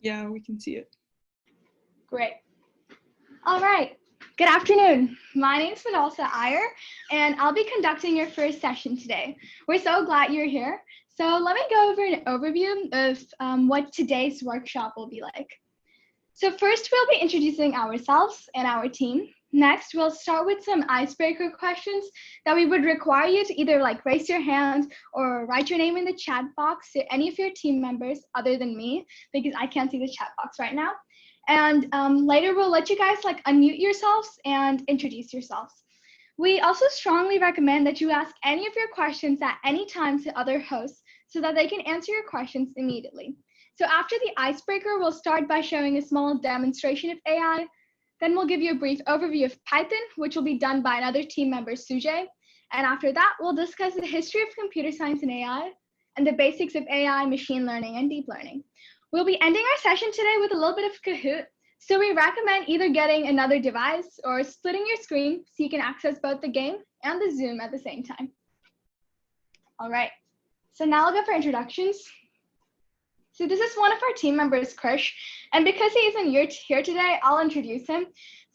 Yeah, we can see it. Great. All right. Good afternoon. My name is Fidalsa Iyer, and I'll be conducting your first session today. We're so glad you're here. So let me go over an overview of what today's workshop will be like. So first, we'll be introducing ourselves and our team. Next, we'll start with some icebreaker questions that we would require you to either raise your hand or write your name in the chat box to any of your team members other than me, because I can't see the chat box right now. And later we'll let you guys unmute yourselves and introduce yourselves. We also strongly recommend that you ask any of your questions at any time to other hosts so that they can answer your questions immediately. So after the icebreaker, we'll start by showing a small demonstration of AI. Then we'll give you a brief overview of Python, which will be done by another team member, Sujay. And after that, we'll discuss the history of computer science and AI and the basics of AI, machine learning, and deep learning. We'll be ending our session today with a little bit of Kahoot. So we recommend either getting another device or splitting your screen so you can access both the game and the Zoom at the same time. All right, so now I'll go for introductions. So this is one of our team members, Krish, and because he isn't here today, I'll introduce him.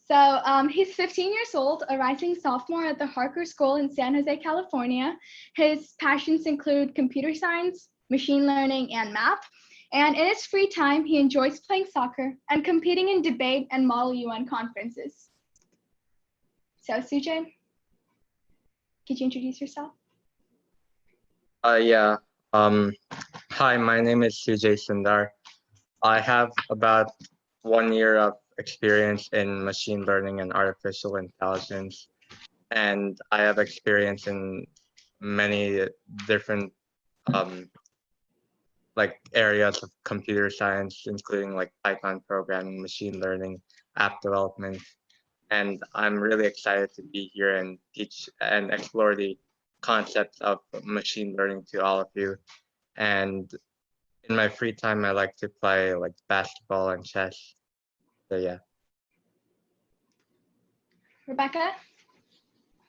So he's 15 years old, a rising sophomore at the Harker School in San Jose, California. His passions include computer science, machine learning, and math. And in his free time, he enjoys playing soccer and competing in debate and Model UN conferences. So Sujay, could you introduce yourself? Yeah. Hi, my name is Sujay Sundar. I have about 1 year of experience in machine learning and artificial intelligence, and I have experience in many different areas of computer science, including Python programming, machine learning, app development, and I'm really excited to be here and teach and explore the concepts of machine learning to all of you. And in my free time, I like to play basketball and chess. So yeah. Rebecca?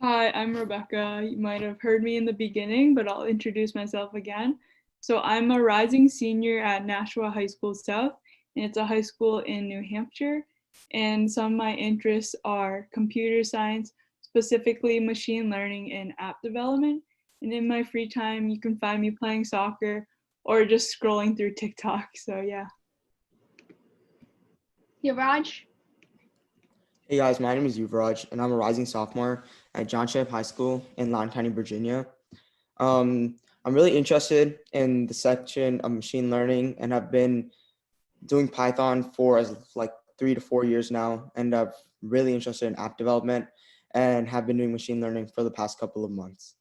Hi, I'm Rebecca. You might have heard me in the beginning, but I'll introduce myself again. So I'm a rising senior at Nashua High School South, and it's a high school in New Hampshire. And some of my interests are computer science, specifically machine learning and app development. And in my free time, you can find me playing soccer or just scrolling through TikTok. So yeah. Yuvraj? Hey guys, my name is Yuvraj, and I'm a rising sophomore at John Shep High School in Loudoun County, Virginia. I'm really interested in the section of machine learning, and I've been doing Python for 3 to 4 years now, and I'm really interested in app development and have been doing machine learning for the past couple of months.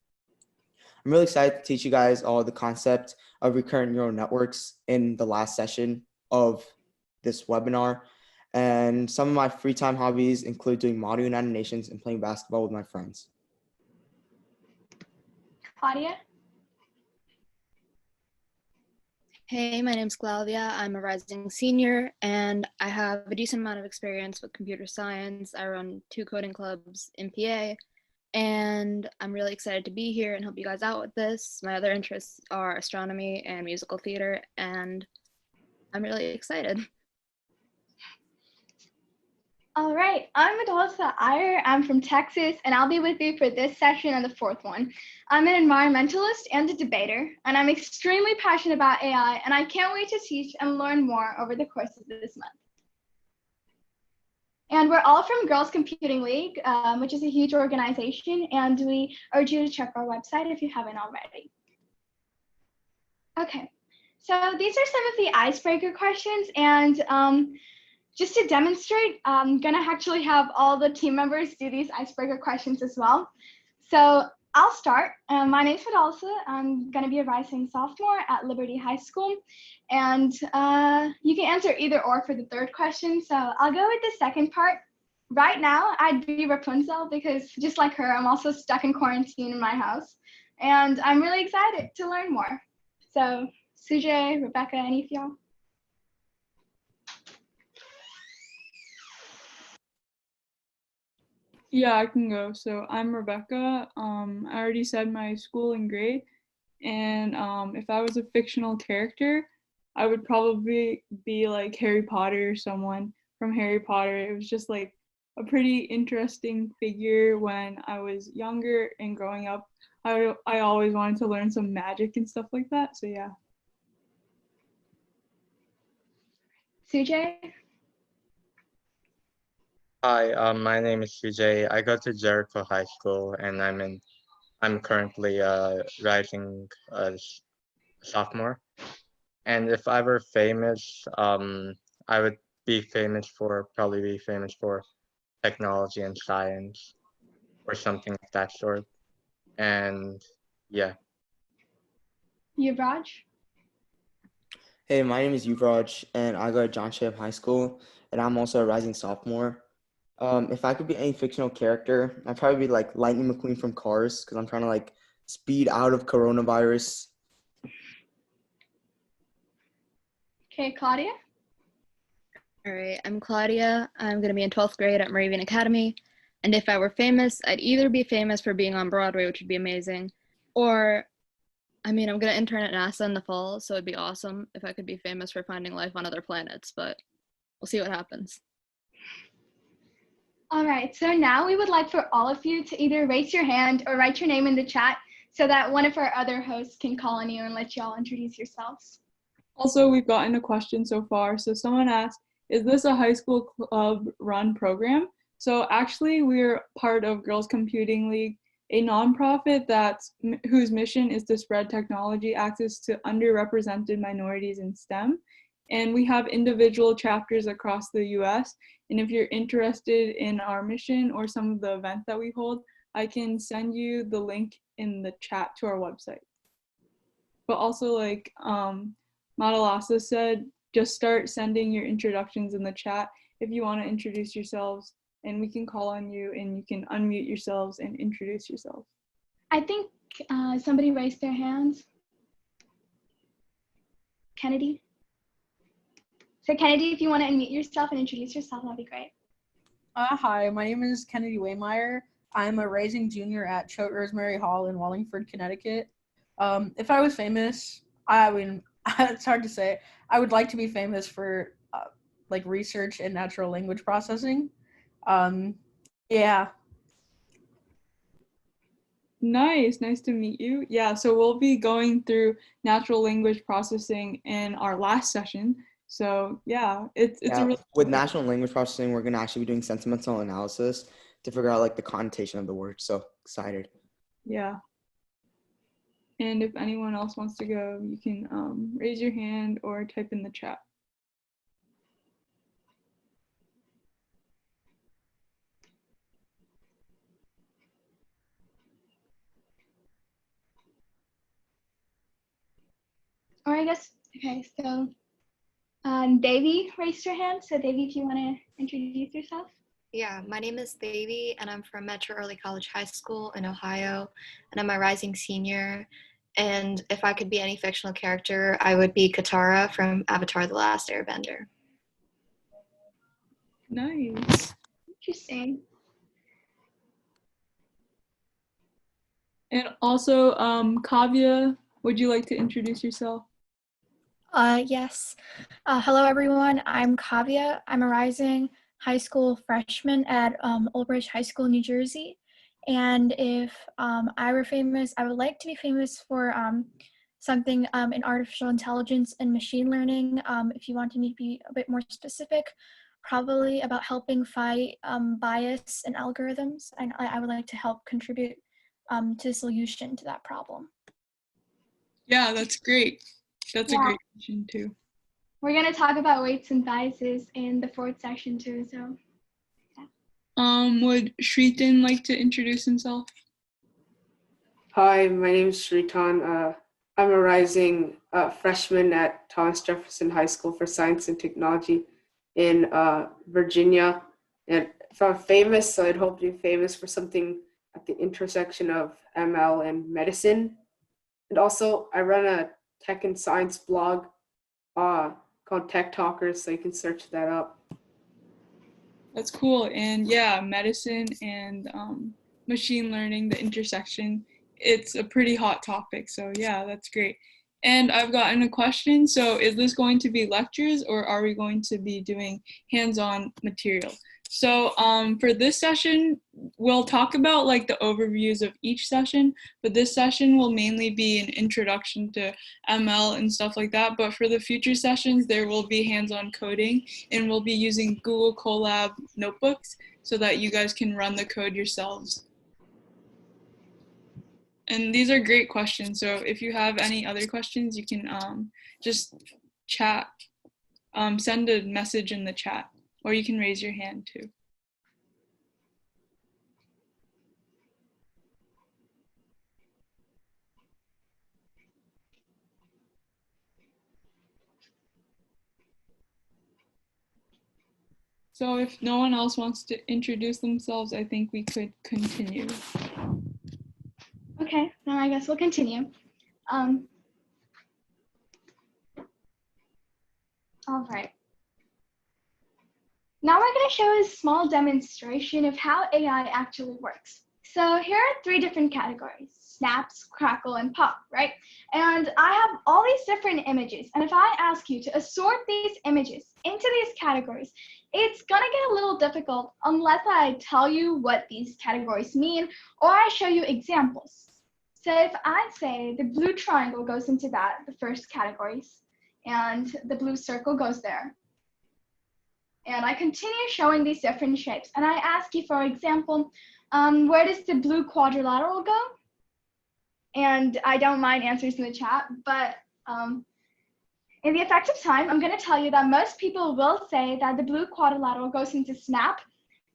I'm really excited to teach you guys all the concept of recurrent neural networks in the last session of this webinar. And some of my free time hobbies include doing Model UN animations and playing basketball with my friends. Claudia? Hey, my name's Claudia. I'm a rising senior, and I have a decent amount of experience with computer science. I run 2 coding clubs in PA, and I'm really excited to be here and help you guys out with this. My other interests are astronomy and musical theater, and I'm really excited. All right, I'm Adolpha Iyer. I'm from Texas, and I'll be with you for this session and the fourth one. I'm an environmentalist and a debater, and I'm extremely passionate about AI, and I can't wait to teach and learn more over the course of this month. And we're all from Girls Computing League, which is a huge organization, and we urge you to check our website if you haven't already. Okay, so these are some of the icebreaker questions, and just to demonstrate, I'm gonna actually have all the team members do these icebreaker questions as well. So I'll start. My name's Fidalsa. I'm gonna be a rising sophomore at Liberty High School. And you can answer either or for the third question. So I'll go with the second part. Right now, I'd be Rapunzel because just like her, I'm also stuck in quarantine in my house. And I'm really excited to learn more. So Sujay, Rebecca, any of y'all? Yeah, I can go. So I'm Rebecca. I already said my school and grade. And if I was a fictional character, I would probably be like Harry Potter or someone from Harry Potter. It was just like a pretty interesting figure when I was younger and growing up. I always wanted to learn some magic and stuff like that. So yeah. Sujay? Hi, my name is CJ. I go to Jericho High School, and I'm currently rising sophomore. And if I were famous, I would probably be famous for technology and science or something of that sort. And yeah. Yuvraj? Hey, my name is Yuvraj, and I go to John Ship High School, and I'm also a rising sophomore. If I could be any fictional character, I'd probably be like Lightning McQueen from Cars, because I'm trying to like speed out of coronavirus. Okay, Claudia? All right, I'm Claudia. I'm going to be in 12th grade at Moravian Academy. And if I were famous, I'd either be famous for being on Broadway, which would be amazing, or, I mean, I'm going to intern at NASA in the fall, so it'd be awesome if I could be famous for finding life on other planets, but we'll see what happens. All right, so now we would like for all of you to either raise your hand or write your name in the chat so that one of our other hosts can call on you and let you all introduce yourselves. Also, we've gotten a question so far. So someone asked, is this a high school club run program? So actually, we're part of Girls Computing League, a nonprofit whose mission is to spread technology access to underrepresented minorities in STEM. And we have individual chapters across the US. And if you're interested in our mission or some of the events that we hold, I can send you the link in the chat to our website. But also, like Madalasa said, just start sending your introductions in the chat if you want to introduce yourselves, and we can call on you and you can unmute yourselves and introduce yourselves. I think somebody raised their hands. Kennedy? So Kennedy, if you want to unmute yourself and introduce yourself, that'd be great. Hi, my name is Kennedy Waymeyer. I'm a rising junior at Choate Rosemary Hall in Wallingford, Connecticut. If I was famous, I mean, it's hard to say. I would like to be famous for like research and natural language processing. Yeah. Nice to meet you. Yeah, so we'll be going through natural language processing in our last session. So yeah, it's Yeah, a really with natural language processing, we're gonna actually be doing sentimental analysis to figure out like the connotation of the word. So excited. yeah. And if anyone else wants to go, you can raise your hand or type in the chat. Or I guess, okay, so Davy raised your hand. So Davy, if you want to introduce yourself. Yeah, my name is Davy, and I'm from Metro Early College High School in Ohio, and I'm a rising senior. And if I could be any fictional character, I would be Katara from Avatar: The Last Airbender. Nice. Interesting. And also, Kavya, would you like to introduce yourself? Yes. Hello, everyone. I'm Kavya. I'm a rising high school freshman at Old Bridge High School, New Jersey. And if I were famous, I would like to be famous for something in artificial intelligence and machine learning. If you want me to be a bit more specific, probably about helping fight bias in algorithms. And I would like to help contribute to the solution to that problem. Yeah, that's great. That's a great question too. We're going to talk about weights and biases in the fourth session too, so. Yeah. Would Shritan like to introduce himself? Hi, my name is Shritan. I'm a rising freshman at Thomas Jefferson High School for Science and Technology in Virginia. And if I'm famous, I'd hope to be famous for something at the intersection of ML and medicine. And also, I run a tech and science blog called Tech Talkers, so you can search that up. That's cool. And yeah, medicine and machine learning, the intersection, it's a pretty hot topic. So yeah, that's great. And I've gotten a question. So is this going to be lectures or are we going to be doing hands-on material? So for this session, we'll talk about like the overviews of each session, but this session will mainly be an introduction to ML and stuff like that. But for the future sessions, there will be hands-on coding, and we'll be using Google Colab notebooks so that you guys can run the code yourselves. And these are great questions. So if you have any other questions, you can just chat, send a message in the chat, or you can raise your hand too. So if no one else wants to introduce themselves, I think we could continue. Okay, now I guess we'll continue. All right. Now we're going to show a small demonstration of how AI actually works. So here are 3 different categories: snaps, crackle, and pop, right? And I have all these different images. And if I ask you to assort these images into these categories, it's going to get a little difficult unless I tell you what these categories mean or I show you examples. So if I say the blue triangle goes into that, the first categories, and the blue circle goes there, and I continue showing these different shapes, and I ask you, for example, where does the blue quadrilateral go? And I don't mind answers in the chat, but in the effective time, I'm going to tell you that most people will say that the blue quadrilateral goes into snap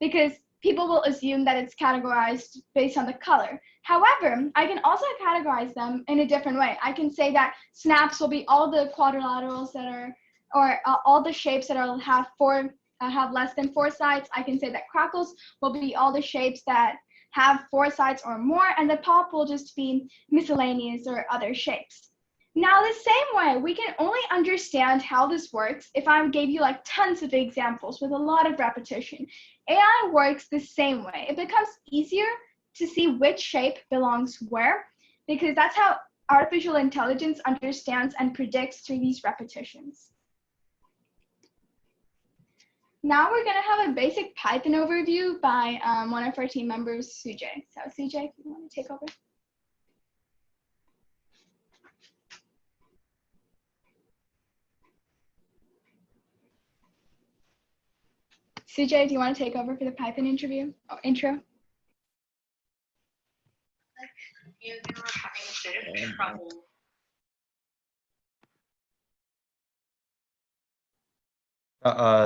because people will assume that it's categorized based on the color. However, I can also categorize them in a different way. I can say that snaps will be all the quadrilaterals that are, or all the shapes that are have less than 4 sides. I can say that crackles will be all the shapes that have 4 sides or more, and the pop will just be miscellaneous or other shapes. Now, the same way, we can only understand how this works if I gave you like tons of examples with a lot of repetition. AI works the same way. It becomes easier to see which shape belongs where, because that's how artificial intelligence understands and predicts through these repetitions. Now we're going to have a basic Python overview by one of our team members, Sujay. So Sujay, if you want to take over. Sujay, do you want to take over for the Python interview or intro? You were having a bit of trouble.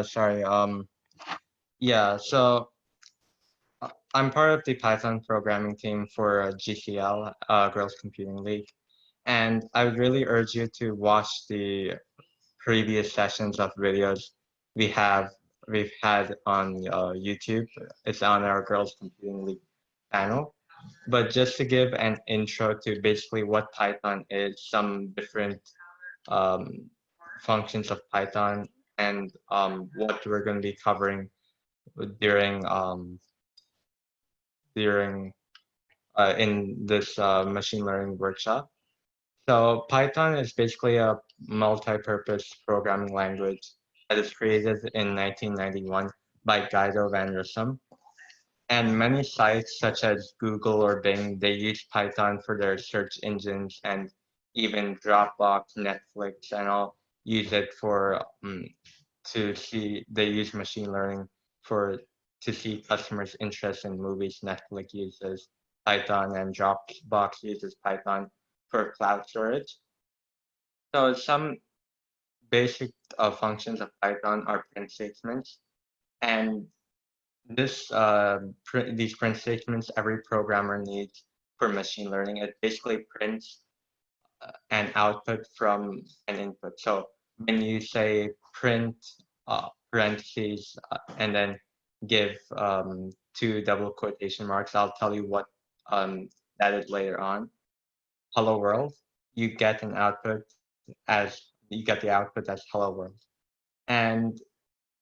Sorry. Yeah. So I'm part of the Python programming team for GCL, Girls Computing League, and I would really urge you to watch the previous sessions of videos we've had on YouTube. It's on our Girls Computing League channel. But just to give an intro to basically what Python is, some different functions of Python, and what we're going to be covering during in this machine learning workshop. So Python is basically a multi-purpose programming language that was created in 1991 by Guido van Rossum. And many sites such as Google or Bing, they use Python for their search engines, and even Dropbox, Netflix, and all use it for they use machine learning to see customers' interest in movies. Netflix uses Python and Dropbox uses Python for cloud storage. So some basic functions of Python are print statements, and these print statements every programmer needs for machine learning. It basically prints an output from an input. So when you say print parentheses and then give 2 double quotation marks, I'll tell you what that is later on. Hello world, you get the output as hello world. And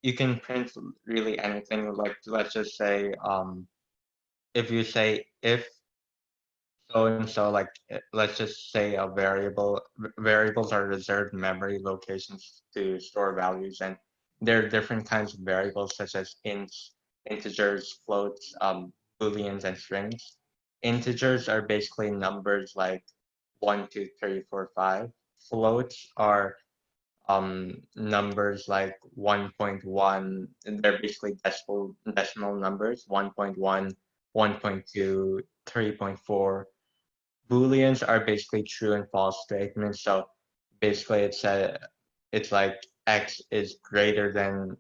you can print really anything, like let's just say if you say if, so and so, like let's just say a variables are reserved memory locations to store values, and there are different kinds of variables such as ints, integers, floats, booleans, and strings. Integers are basically numbers like 1, 2, 3, 4, 5. Floats are numbers like 1.1, and they're basically decimal numbers, 1.1, 1.2, 3.4. Booleans are basically true and false statements. So basically it's like x is greater than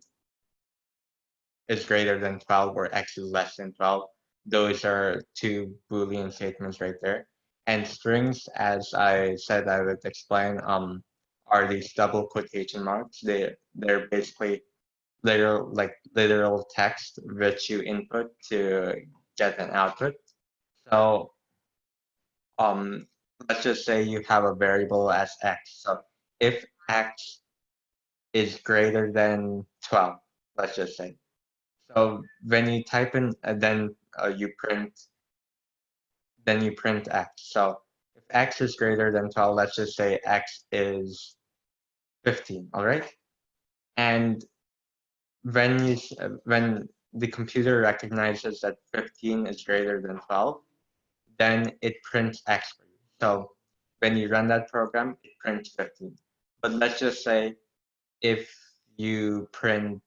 12 or x is less than 12. Those are two Boolean statements right there. And strings, as I said I would explain, are these double quotation marks. They're basically literal text which you input to get an output. So let's just say you have a variable as x. So if x is greater than 12, let's just say. So when you type in, then you print x. So if x is greater than 12, let's just say x is 15. All right. And when the computer recognizes that 15 is greater than 12, then it prints x for you. So when you run that program, it prints 15. But let's just say if you print,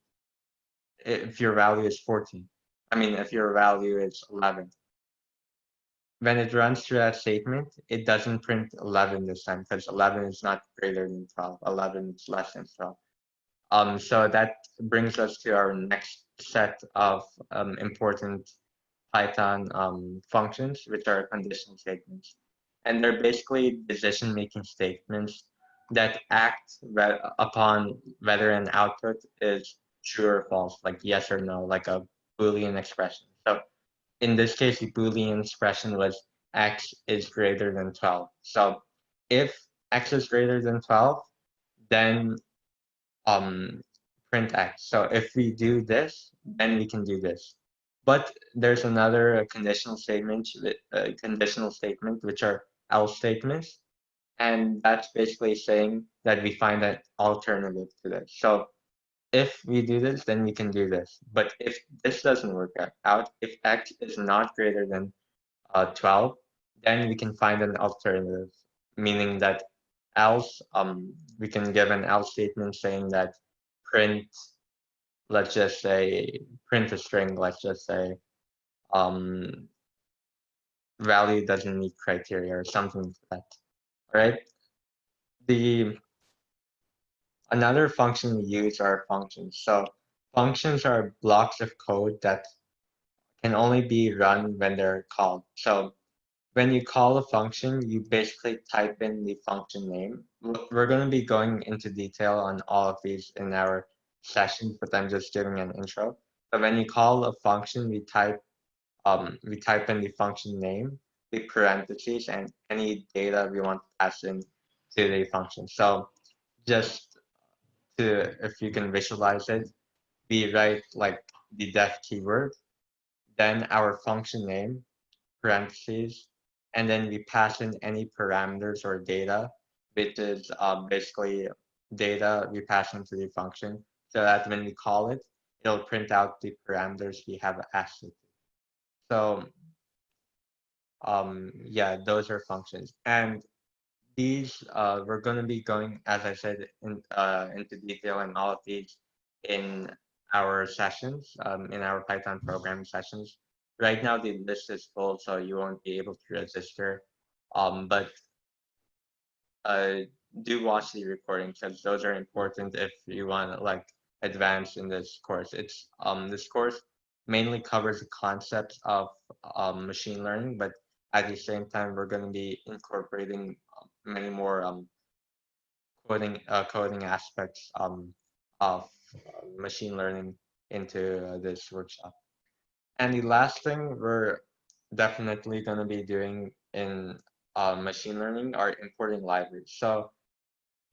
if your value is 14, if your value is 11, when it runs through that statement, it doesn't print 11 this time because 11 is not greater than 12. 11 is less than 12. So that brings us to our next set of important Python functions, which are conditional statements. And they're basically decision-making statements that act upon whether an output is true or false, like yes or no, like a Boolean expression. So in this case, the Boolean expression was x is greater than 12. So if x is greater than 12, then print x. So if we do this, then we can do this. But there's another conditional statement, which are else statements, and that's basically saying that we find an alternative to this. So if we do this, then we can do this. But if this doesn't work out, if x is not greater than 12, then we can find an alternative, meaning that else, we can give an else statement saying that print, let's just say, print a string, let's just say, value doesn't meet criteria or something like that, right? Another function we use are functions. So functions are blocks of code that can only be run when they're called. So when you call a function, you basically type in the function name. We're going to be going into detail on all of these in our session, but I'm just giving an intro. So when you call a function, we type in the function name, the parentheses, and any data we want to pass in to the function. So just if you can visualize it, we write like the def keyword, then our function name, parentheses, and then we pass in any parameters or data, which is basically data we pass into the function, so that when we call it, it'll print out the parameters we have asked it. So yeah, those are functions, and these we're going to be going, as I said, into detail in all of these in our sessions, in our Python programming sessions. Right now the list is full, so you won't be able to register. But do watch the recording because those are important if you want to like advance in this course. It's this course mainly covers the concepts of machine learning, but at the same time we're going to be incorporating many more coding aspects of machine learning into this workshop. And the last thing we're definitely going to be doing in machine learning are importing libraries. So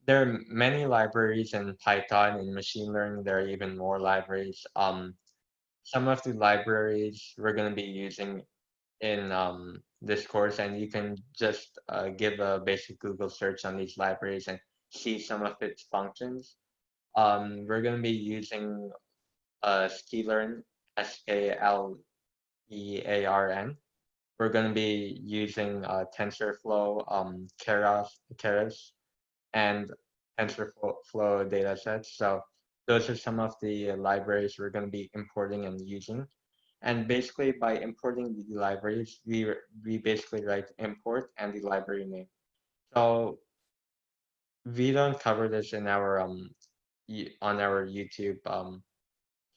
there are many libraries in Python. In machine learning, there are even more libraries. Some of the libraries we're going to be using in this course, and you can just give a basic Google search on these libraries and see some of its functions. We're going to be using sklearn, SKLEARN. We're going to be using TensorFlow, Keras, and TensorFlow datasets. So those are some of the libraries we're going to be importing and using. And basically, by importing the libraries, we basically write import and the library name. So we don't cover this in our on our YouTube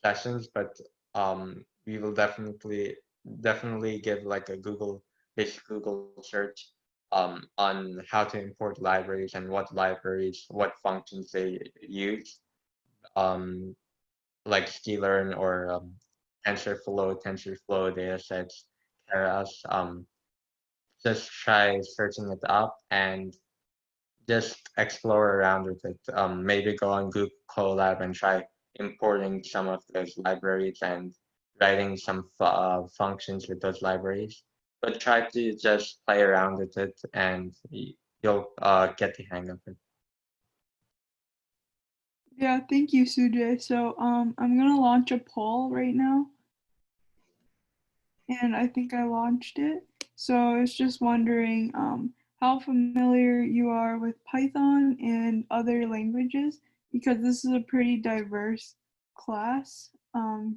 sessions, but we will definitely give like a basic Google search on how to import libraries and what functions they use, like sklearn or TensorFlow datasets, Keras. Just try searching it up and just explore around with it. Maybe go on Google Colab and try importing some of those libraries and writing some functions with those libraries. But try to just play around with it, and you'll get the hang of it. Yeah, thank you, Sujay. So I'm gonna launch a poll right now, and I think I launched it. So I was just wondering how familiar you are with Python and other languages, because this is a pretty diverse class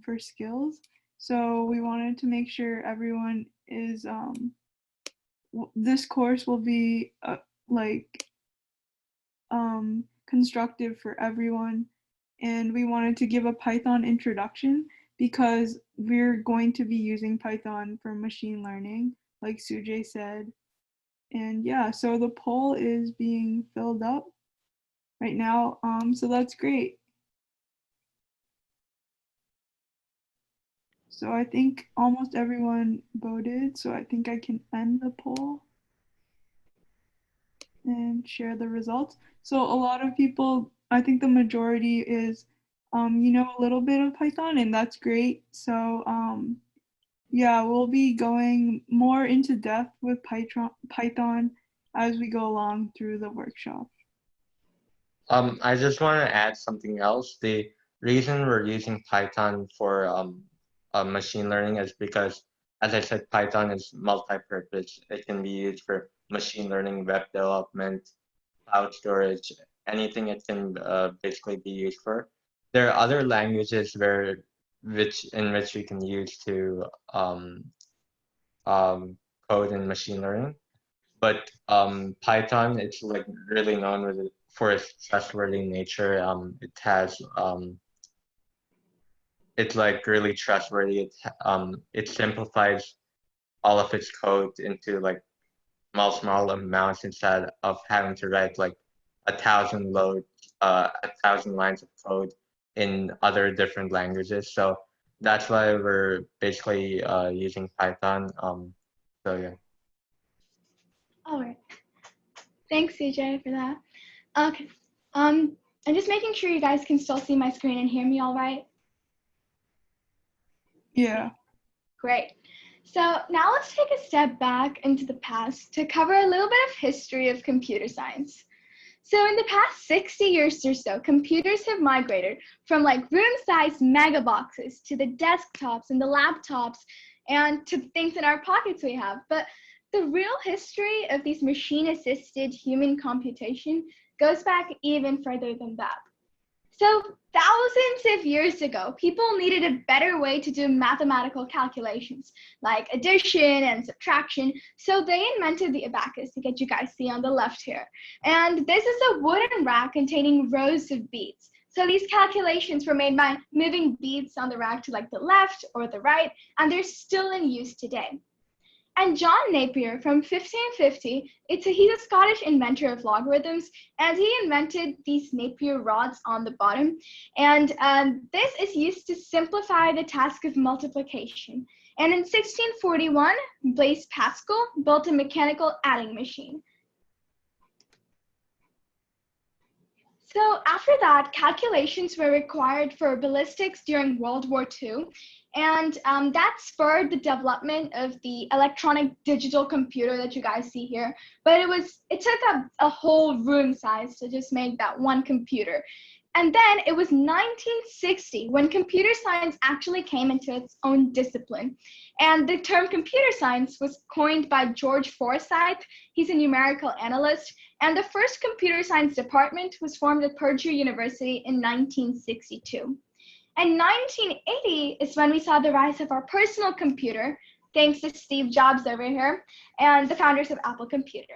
for skills. So we wanted to make sure everyone is, this course will be like constructive for everyone. And we wanted to give a Python introduction because we're going to be using Python for machine learning, like Sujay said. And yeah, so the poll is being filled up right now. So that's great. So I think almost everyone voted. So I think I can end the poll and share the results. So a lot of people, I think the majority is, you know, a little bit of Python, and that's great. So yeah, we'll be going more into depth with Python as we go along through the workshop. I just want to add something else. The reason we're using Python for machine learning is because, as I said, Python is multi-purpose. It can be used for machine learning, web development, cloud storage, anything it can basically be used for. There are other languages in which we can use to code in machine learning. But Python, it's like really known for its trustworthy nature. It's like really trustworthy. It simplifies all of its code into like small amounts instead of having to write like 1,000 lines of code in other different languages. So that's why we're basically using Python. So yeah. All right. Thanks, CJ, for that. Okay. I'm just making sure you guys can still see my screen and hear me all right. Yeah. Great. So now let's take a step back into the past to cover a little bit of history of computer science. So in the past 60 years or so, computers have migrated from like room-sized mega boxes to the desktops and the laptops and to the things in our pockets we have. But the real history of these machine-assisted human computation goes back even further than that. So thousands of years ago, people needed a better way to do mathematical calculations like addition and subtraction. So they invented the abacus that you guys see on the left here. And this is a wooden rack containing rows of beads. So these calculations were made by moving beads on the rack to like the left or the right, and they're still in use today. And John Napier from 1550, he's a Scottish inventor of logarithms, and he invented these Napier rods on the bottom. And this is used to simplify the task of multiplication. And in 1641, Blaise Pascal built a mechanical adding machine. So after that, calculations were required for ballistics during World War II, and that spurred the development of the electronic digital computer that you guys see here. But it took up a whole room size to just make that one computer. And then it was 1960 when computer science actually came into its own discipline. And the term computer science was coined by George Forsythe. He's a numerical analyst. And the first computer science department was formed at Purdue University in 1962. And 1980 is when we saw the rise of our personal computer, thanks to Steve Jobs over here, and the founders of Apple Computer.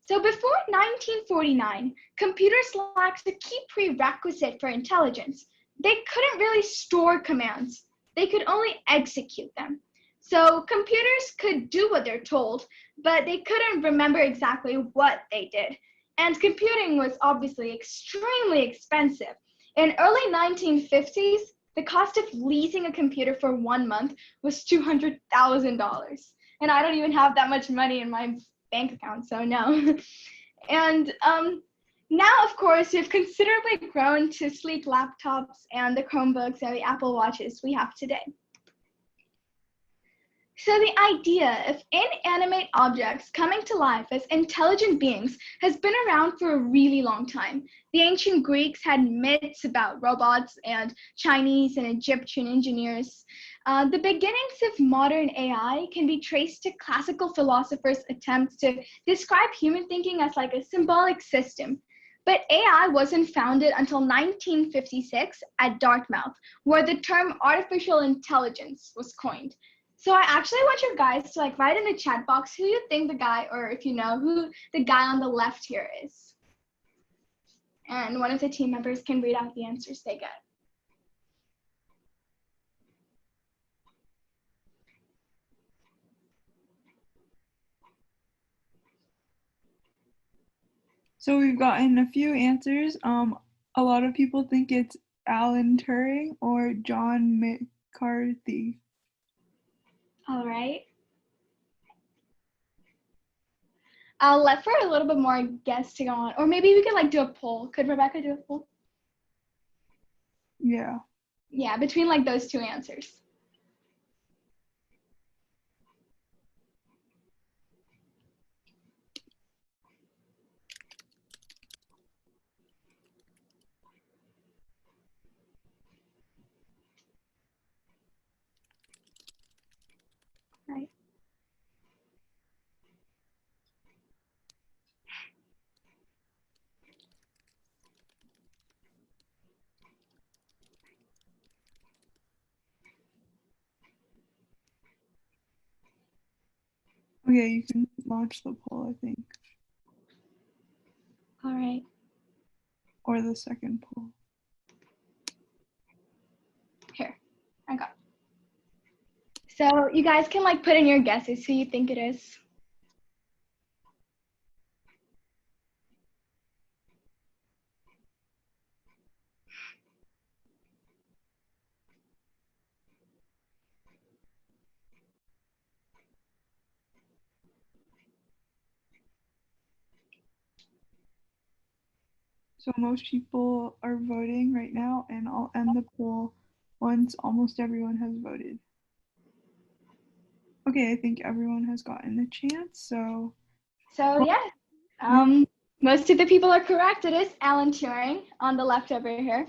So before 1949, computers lacked a key prerequisite for intelligence. They couldn't really store commands. They could only execute them. So computers could do what they're told, but they couldn't remember exactly what they did. And computing was obviously extremely expensive. In early 1950s, the cost of leasing a computer for 1 month was $200,000. And I don't even have that much money in my bank account, so no. And now, of course, we've considerably grown to sleek laptops and the Chromebooks and the Apple Watches we have today. So the idea of inanimate objects coming to life as intelligent beings has been around for a really long time. The ancient Greeks had myths about robots, and Chinese and Egyptian engineers. The beginnings of modern AI can be traced to classical philosophers' attempts to describe human thinking as like a symbolic system. But AI wasn't founded until 1956 at Dartmouth, where the term artificial intelligence was coined. So I actually want you guys to like write in the chat box who you think the guy, or if you know who the guy on the left here is. And one of the team members can read out the answers they get. So we've gotten a few answers. A lot of people think it's Alan Turing or John McCarthy. All right. I'll let for a little bit more guess to go on, or maybe we could like do a poll. Could Rebecca do a poll? Yeah. Yeah, between like those two answers. Right. Okay, you can launch the poll, I think. All right. Or the second poll. Here, I got it. So you guys can like put in your guesses who you think it is. So most people are voting right now, and I'll end the poll once almost everyone has voted. Okay, I think everyone has gotten a chance, so. So yeah, most of the people are correct. It is Alan Turing on the left over here.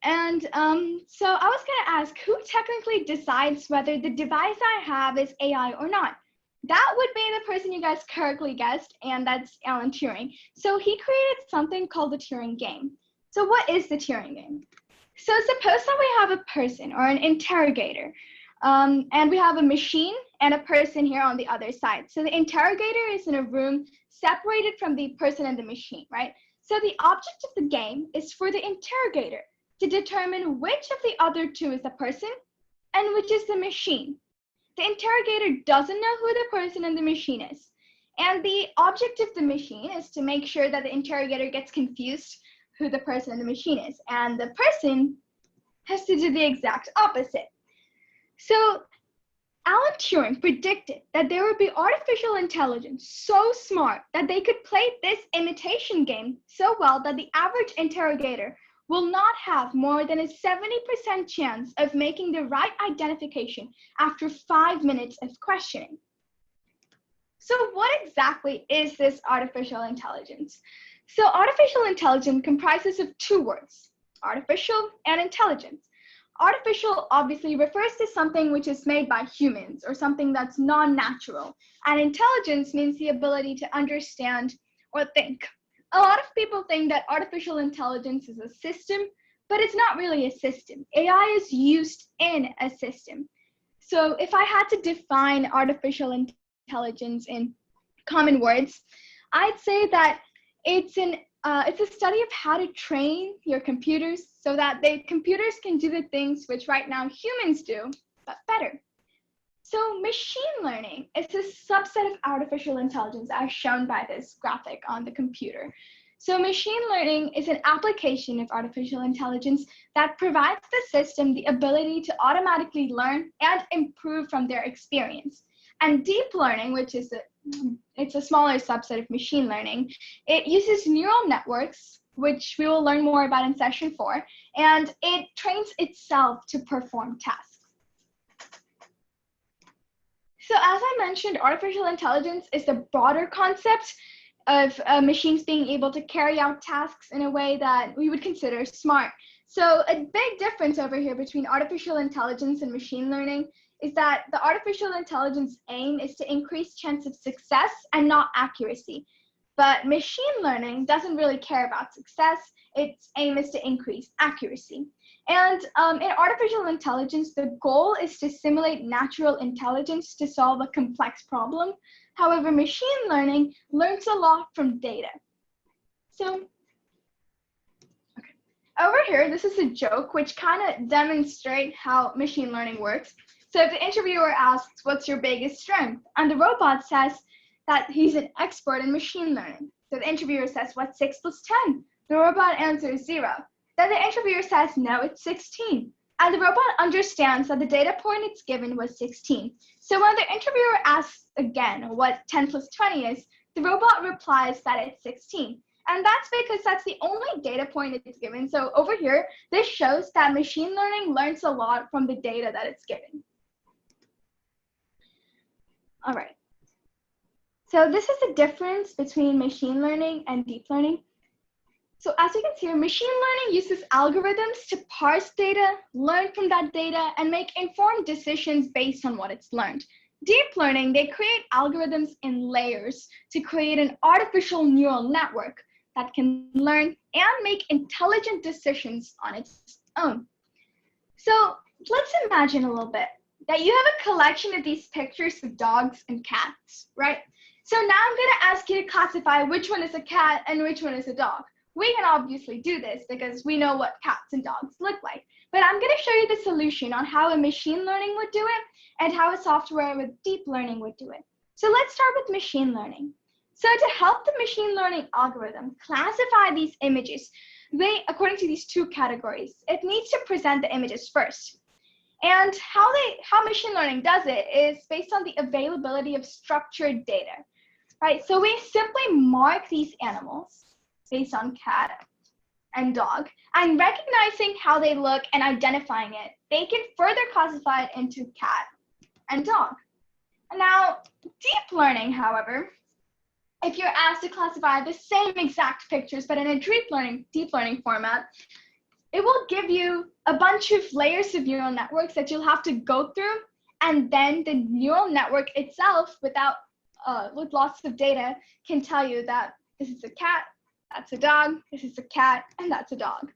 And so I was gonna ask, who technically decides whether the device I have is AI or not? That would be the person you guys correctly guessed, and that's Alan Turing. So he created something called the Turing game. So what is the Turing game? So suppose that we have a person or an interrogator, and we have a machine and a person here on the other side. So the interrogator is in a room separated from the person and the machine, right? So the object of the game is for the interrogator to determine which of the other two is the person and which is the machine. The interrogator doesn't know who the person and the machine is. And the object of the machine is to make sure that the interrogator gets confused who the person and the machine is. And the person has to do the exact opposite. So Alan Turing predicted that there would be artificial intelligence so smart that they could play this imitation game so well that the average interrogator will not have more than a 70% chance of making the right identification after 5 minutes of questioning. So what exactly is this artificial intelligence? So artificial intelligence comprises of two words, artificial and intelligence. Artificial obviously refers to something which is made by humans or something that's non-natural. And intelligence means the ability to understand or think. A lot of people think that artificial intelligence is a system, but it's not really a system. AI is used in a system. So if I had to define artificial intelligence in common words, I'd say that it's a study of how to train your computers so that computers can do the things which right now humans do, but better. So machine learning is a subset of artificial intelligence as shown by this graphic on the computer. So machine learning is an application of artificial intelligence that provides the system the ability to automatically learn and improve from their experience. And deep learning, which is it's a smaller subset of machine learning, it uses neural networks, which we will learn more about in session 4, and it trains itself to perform tasks. So as I mentioned, artificial intelligence is the broader concept of machines being able to carry out tasks in a way that we would consider smart. So a big difference over here between artificial intelligence and machine learning is that the artificial intelligence aim is to increase chance of success and not accuracy. But machine learning doesn't really care about success. Its aim is to increase accuracy. And in artificial intelligence, the goal is to simulate natural intelligence to solve a complex problem. However, machine learning learns a lot from data. So, over here, this is a joke which kind of demonstrates how machine learning works. So if the interviewer asks, what's your biggest strength? And the robot says that he's an expert in machine learning. So the interviewer says, what's 6 plus 10? The robot answers 0. Then the interviewer says, no, it's 16. And the robot understands that the data point it's given was 16. So when the interviewer asks again what 10 plus 20 is, the robot replies that it's 16. And that's because that's the only data point it's given. So over here, this shows that machine learning learns a lot from the data that it's given. All right. So this is the difference between machine learning and deep learning. So as you can see here, machine learning uses algorithms to parse data, learn from that data, and make informed decisions based on what it's learned. Deep learning, they create algorithms in layers to create an artificial neural network that can learn and make intelligent decisions on its own. So let's imagine a little bit that you have a collection of these pictures of dogs and cats, right? So now I'm going to ask you to classify which one is a cat and which one is a dog. We can obviously do this because we know what cats and dogs look like. But I'm going to show you the solution on how a machine learning would do it and how a software with deep learning would do it. So let's start with machine learning. So to help the machine learning algorithm classify these images, according to these two categories, it needs to present the images first. And how machine learning does it is based on the availability of structured data, right? So we simply mark these animals based on cat and dog, and recognizing how they look and identifying it, they can further classify it into cat and dog. Now, deep learning, however, if you're asked to classify the same exact pictures, but in a deep learning format, it will give you a bunch of layers of neural networks that you'll have to go through, and then the neural network itself, with lots of data, can tell you that this is a cat, that's a dog, this is a cat, and that's a dog.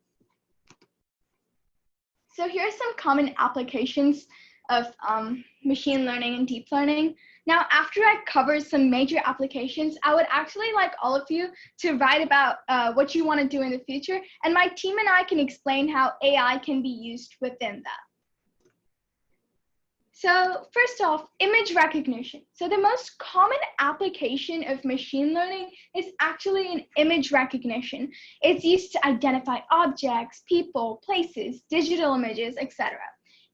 So here are some common applications of machine learning and deep learning. Now, after I cover some major applications, I would actually like all of you to write about what you want to do in the future, and my team and I can explain how AI can be used within that. So first off, image recognition. So the most common application of machine learning is actually in image recognition. It's used to identify objects, people, places, digital images, etc.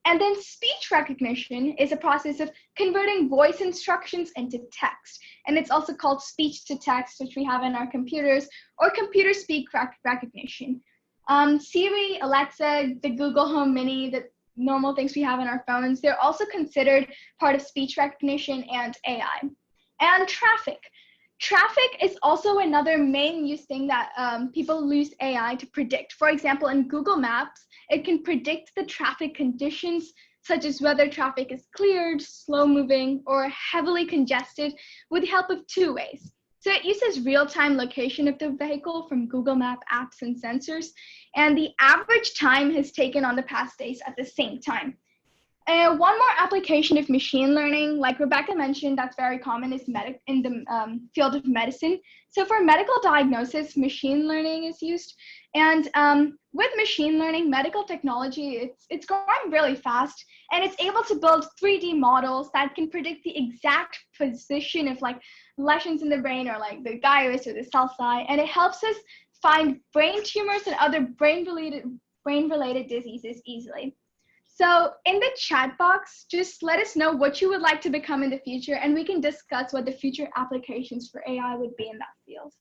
And then speech recognition is a process of converting voice instructions into text. And it's also called speech to text, which we have in our computers, or computer speak recognition. Siri, Alexa, the Google Home Mini, the normal things we have in our phones, they're also considered part of speech recognition and AI. And traffic. Traffic is also another main use thing that people use AI to predict. For example, in Google Maps, it can predict the traffic conditions, such as whether traffic is cleared, slow moving, or heavily congested with the help of 2 ways. So it uses real-time location of the vehicle from Google Map apps and sensors, and the average time has taken on the past days at the same time. One more application of machine learning, like Rebecca mentioned, that's very common is in the field of medicine. So for medical diagnosis, machine learning is used. And with machine learning, medical technology, it's growing really fast, and it's able to build 3D models that can predict the exact position of like lesions in the brain, or like the gyrus or the sulci, and it helps us find brain tumors and other brain-related diseases easily. So in the chat box, just let us know what you would like to become in the future, and we can discuss what the future applications for AI would be in that field.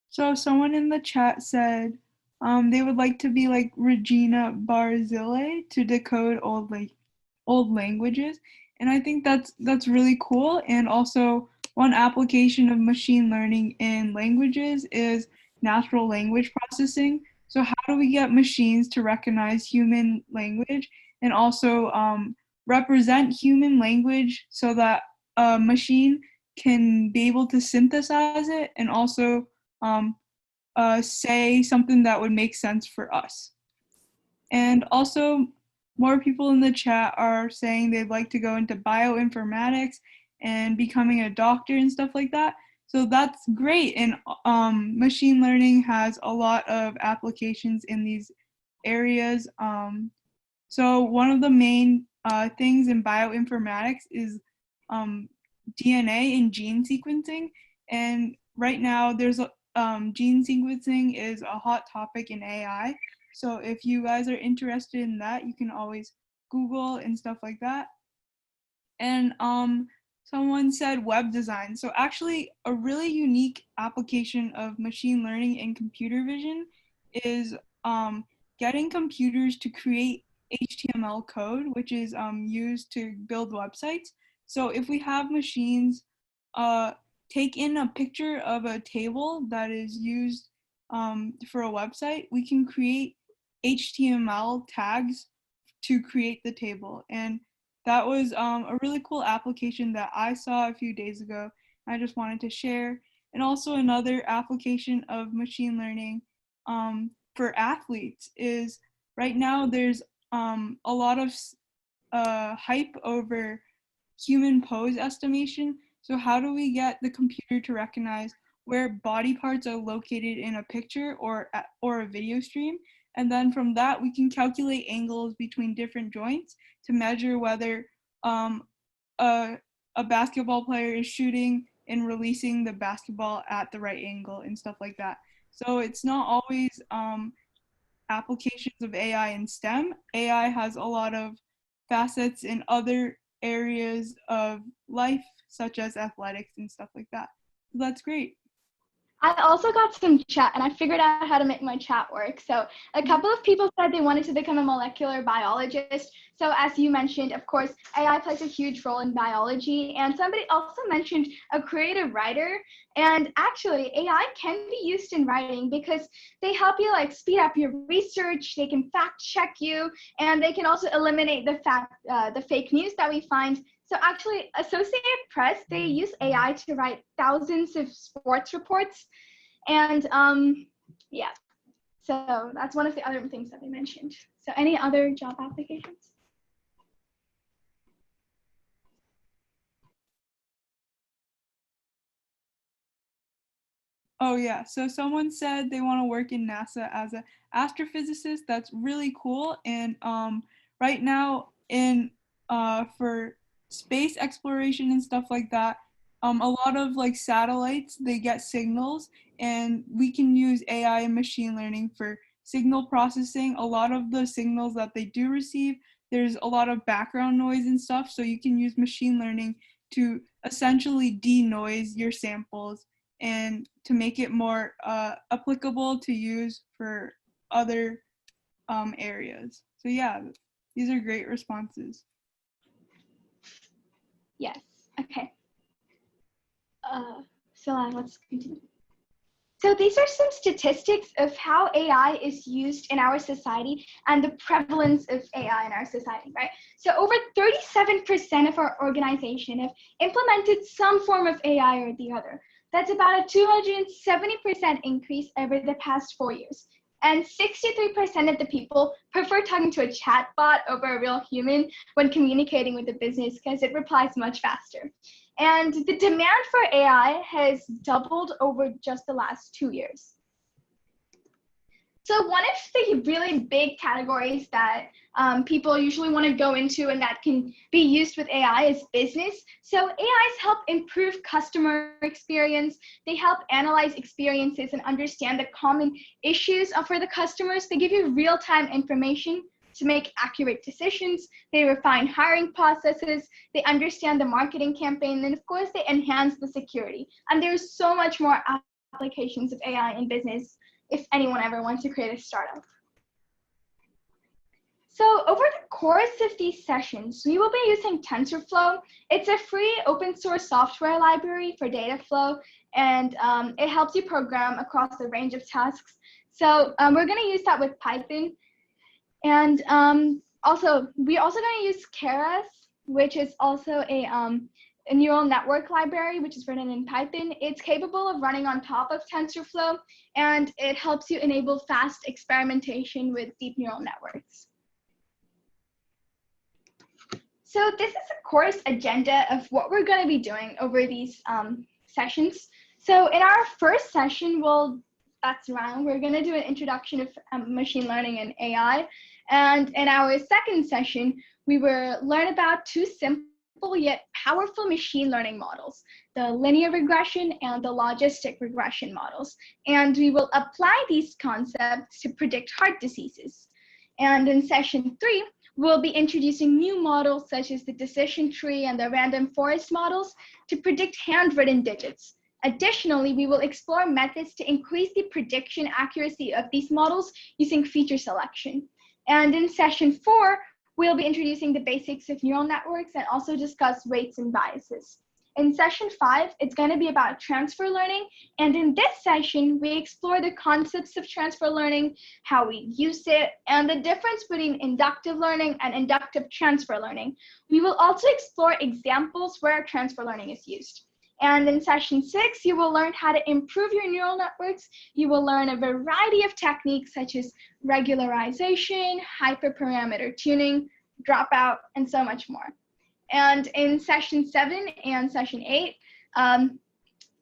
So someone in the chat said they would like to be like Regina Barzilay to decode old languages, and I think that's really cool. And also, one application of machine learning in languages is natural language processing. So how do we get machines to recognize human language and also represent human language so that a machine can be able to synthesize it and also say something that would make sense for us? And also, more people in the chat are saying they'd like to go into bioinformatics and becoming a doctor and stuff like that. So that's great. And machine learning has a lot of applications in these areas. So one of the main things in bioinformatics is DNA and gene sequencing. And right now there's gene sequencing is a hot topic in AI. So if you guys are interested in that, you can always Google and stuff like that. And someone said web design. So actually a really unique application of machine learning and computer vision is getting computers to create HTML code, which is used to build websites. So if we have machines take in a picture of a table that is used for a website, we can create HTML tags to create the table. And that was a really cool application that I saw a few days ago. I just wanted to share. And also another application of machine learning for athletes is right now there's a lot of hype over human pose estimation. So how do we get the computer to recognize where body parts are located in a picture or a video stream? And then from that, we can calculate angles between different joints to measure whether a basketball player is shooting and releasing the basketball at the right angle and stuff like that. So it's not always applications of AI in STEM. AI has a lot of facets in other areas of life, such as athletics and stuff like that. So that's great. I also got some chat, and I figured out how to make my chat work. So a couple of people said they wanted to become a molecular biologist. So as you mentioned, of course, AI plays a huge role in biology. And somebody also mentioned a creative writer. And actually, AI can be used in writing because they help you like speed up your research. They can fact check you, and they can also eliminate the fake news that we find. So actually, Associated Press, they use AI to write thousands of sports reports. And yeah, so that's one of the other things that they mentioned. So any other job applications? Oh yeah, so someone said they want to work in NASA as an astrophysicist. That's really cool. And right now in for space exploration and stuff like that, a lot of like satellites, they get signals, and we can use AI and machine learning for signal processing. A lot of the signals that they do receive, there's a lot of background noise and stuff, so you can use machine learning to essentially denoise your samples and to make it more applicable to use for other areas. So yeah, these are great responses. Yes. Okay. So let's continue. So these are some statistics of how AI is used in our society and the prevalence of AI in our society, right? So over 37% of our organization have implemented some form of AI or the other. That's about a 270% increase over the past 4 years. And 63% of the people prefer talking to a chatbot over a real human when communicating with the business because it replies much faster. And the demand for AI has doubled over just the last 2 years. So one of the really big categories that people usually want to go into and that can be used with AI is business. So AIs help improve customer experience. They help analyze experiences and understand the common issues for the customers. They give you real-time information to make accurate decisions. They refine hiring processes. They understand the marketing campaign. And of course, they enhance the security. And there's so much more applications of AI in business if anyone ever wants to create a startup. So over the course of these sessions, we will be using TensorFlow. It's a free open source software library for data flow, and it helps you program across a range of tasks. So we're going to use that with Python. And we're also going to use Keras, which is also a neural network library, which is written in Python. It's capable of running on top of TensorFlow, and it helps you enable fast experimentation with deep neural networks. So this is a course agenda of what we're going to be doing over these sessions. So in our first session, we're going to do an introduction of machine learning and AI. And in our second session, we will learn about two simple yet powerful machine learning models, the linear regression and the logistic regression models. And we will apply these concepts to predict heart diseases. And in session 3, we'll be introducing new models such as the decision tree and the random forest models to predict handwritten digits. Additionally, we will explore methods to increase the prediction accuracy of these models using feature selection. And in session 4, we'll be introducing the basics of neural networks and also discuss weights and biases. In session 5, it's going to be about transfer learning. And in this session, we explore the concepts of transfer learning, how we use it, and the difference between inductive learning and inductive transfer learning. We will also explore examples where transfer learning is used. And in session 6, you will learn how to improve your neural networks. You will learn a variety of techniques such as regularization, hyperparameter tuning, dropout, and so much more. And in session 7 and session 8,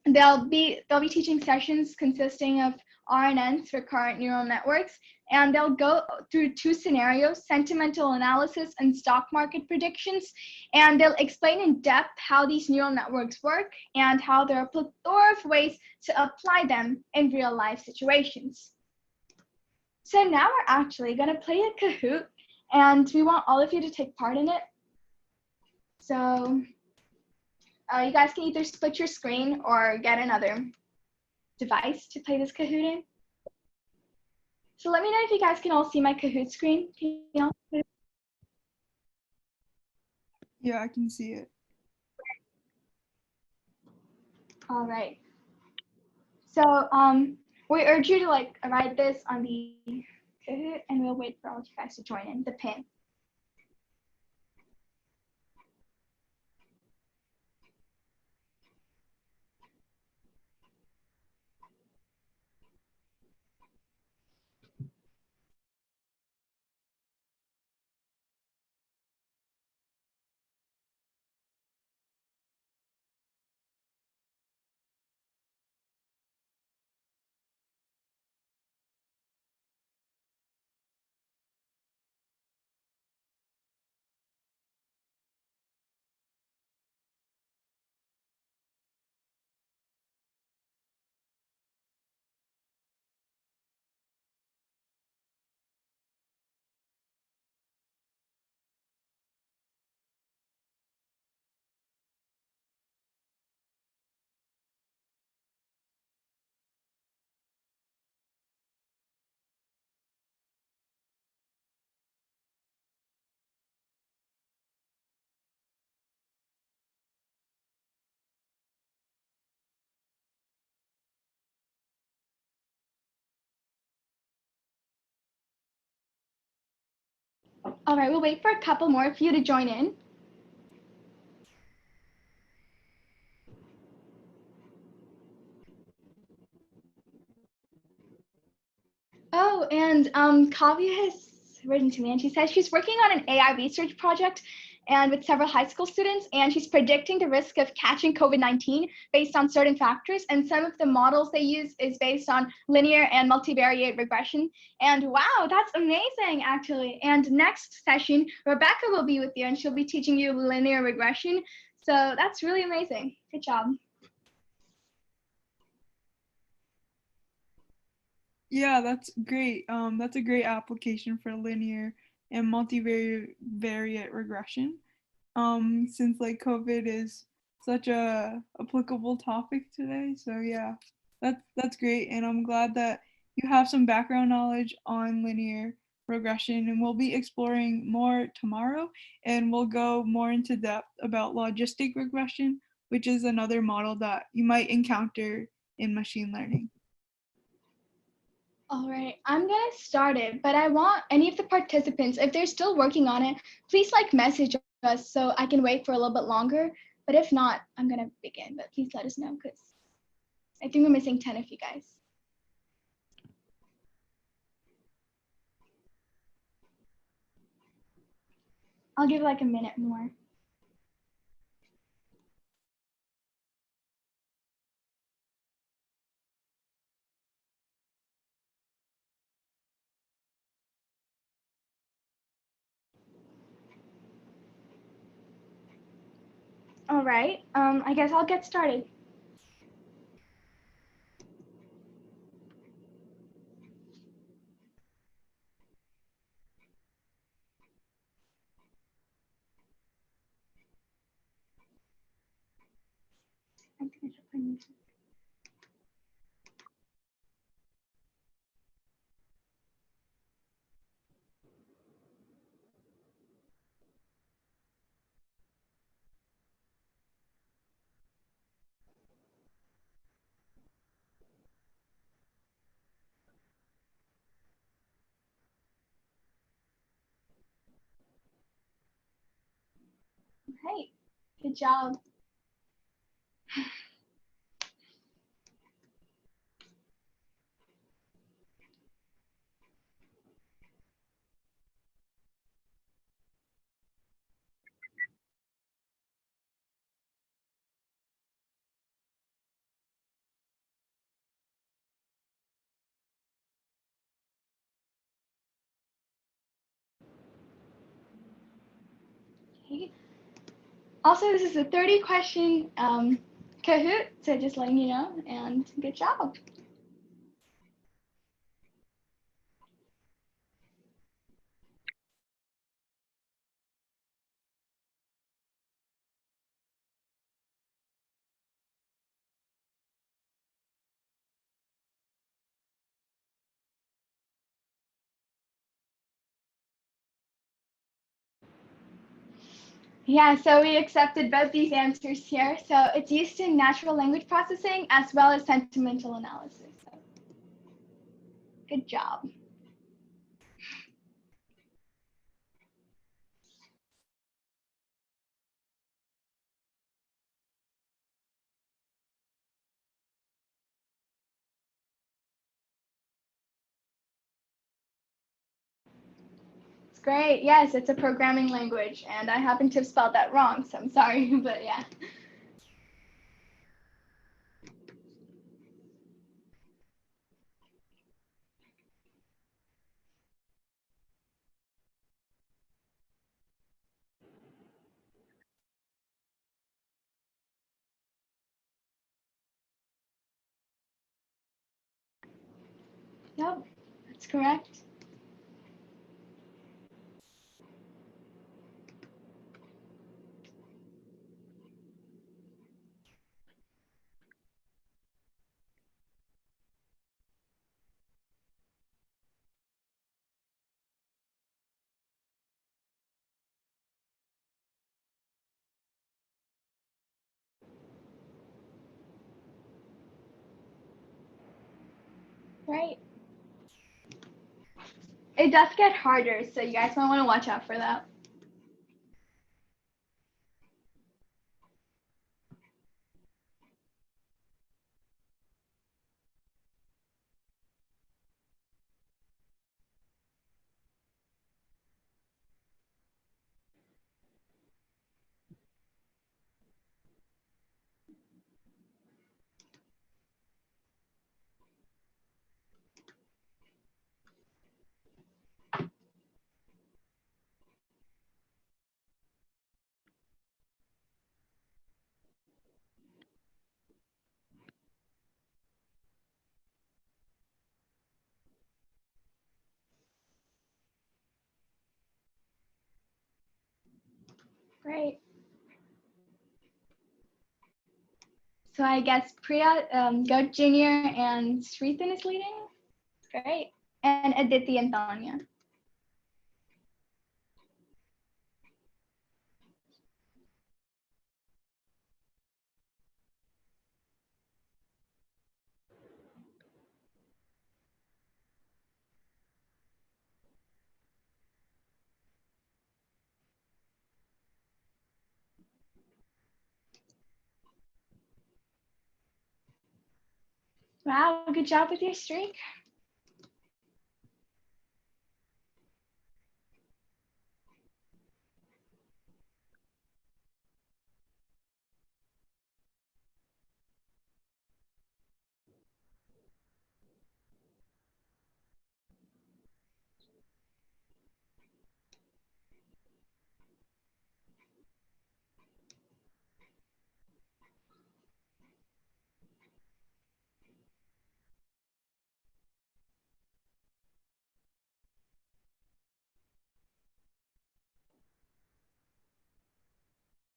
they'll be teaching sessions consisting of RNNs, recurrent neural networks, and they'll go through 2 scenarios, sentimental analysis and stock market predictions, and they'll explain in depth how these neural networks work and how there are a plethora of ways to apply them in real life situations. So now we're actually going to play a Kahoot, and we want all of you to take part in it. So you guys can either split your screen or get another device to play this Kahoot in. So let me know if you guys can all see my Kahoot screen. Can you all see it? Yeah, I can see it. All right. So we urge you to write this on the Kahoot, and we'll wait for all of you guys to join in the pin. All right, we'll wait for a couple more for you to join in. Oh, and Kavya has written to me and she says she's working on an AI research project and with several high school students, and she's predicting the risk of catching COVID-19 based on certain factors. And some of the models they use is based on linear and multivariate regression. And wow, that's amazing, actually. And next session, Rebecca will be with you and she'll be teaching you linear regression. So that's really amazing. Good job. Yeah, that's great. That's a great application for linear and multivariate regression. Since like COVID is such a applicable topic today. So yeah, that's great, and I'm glad that you have some background knowledge on linear regression, and we'll be exploring more tomorrow, and we'll go more into depth about logistic regression, which is another model that you might encounter in machine learning. All right, I'm gonna start it, but I want any of the participants, if they're still working on it, please like message us so I can wait for a little bit longer. But if not, I'm gonna begin, but please let us know because I think we're missing 10 of you guys. I'll give like a minute more. All right, I guess I'll get started. I'm gonna shut my music. Hey, good job. Okay. Also, this is a 30-question Kahoot, so just letting you know, and good job. Yeah, so we accepted both these answers here. So it's used in natural language processing as well as sentimental analysis. So good job. It's great. Yes, it's a programming language, and I happen to have spelled that wrong, so I'm sorry, but yeah. Yep, that's correct. Right. It does get harder, so you guys might want to watch out for that. Great. So I guess Priya, Goat Junior, and Srithan is leading. Great. And Aditi and Tanya. Wow, good job with your streak.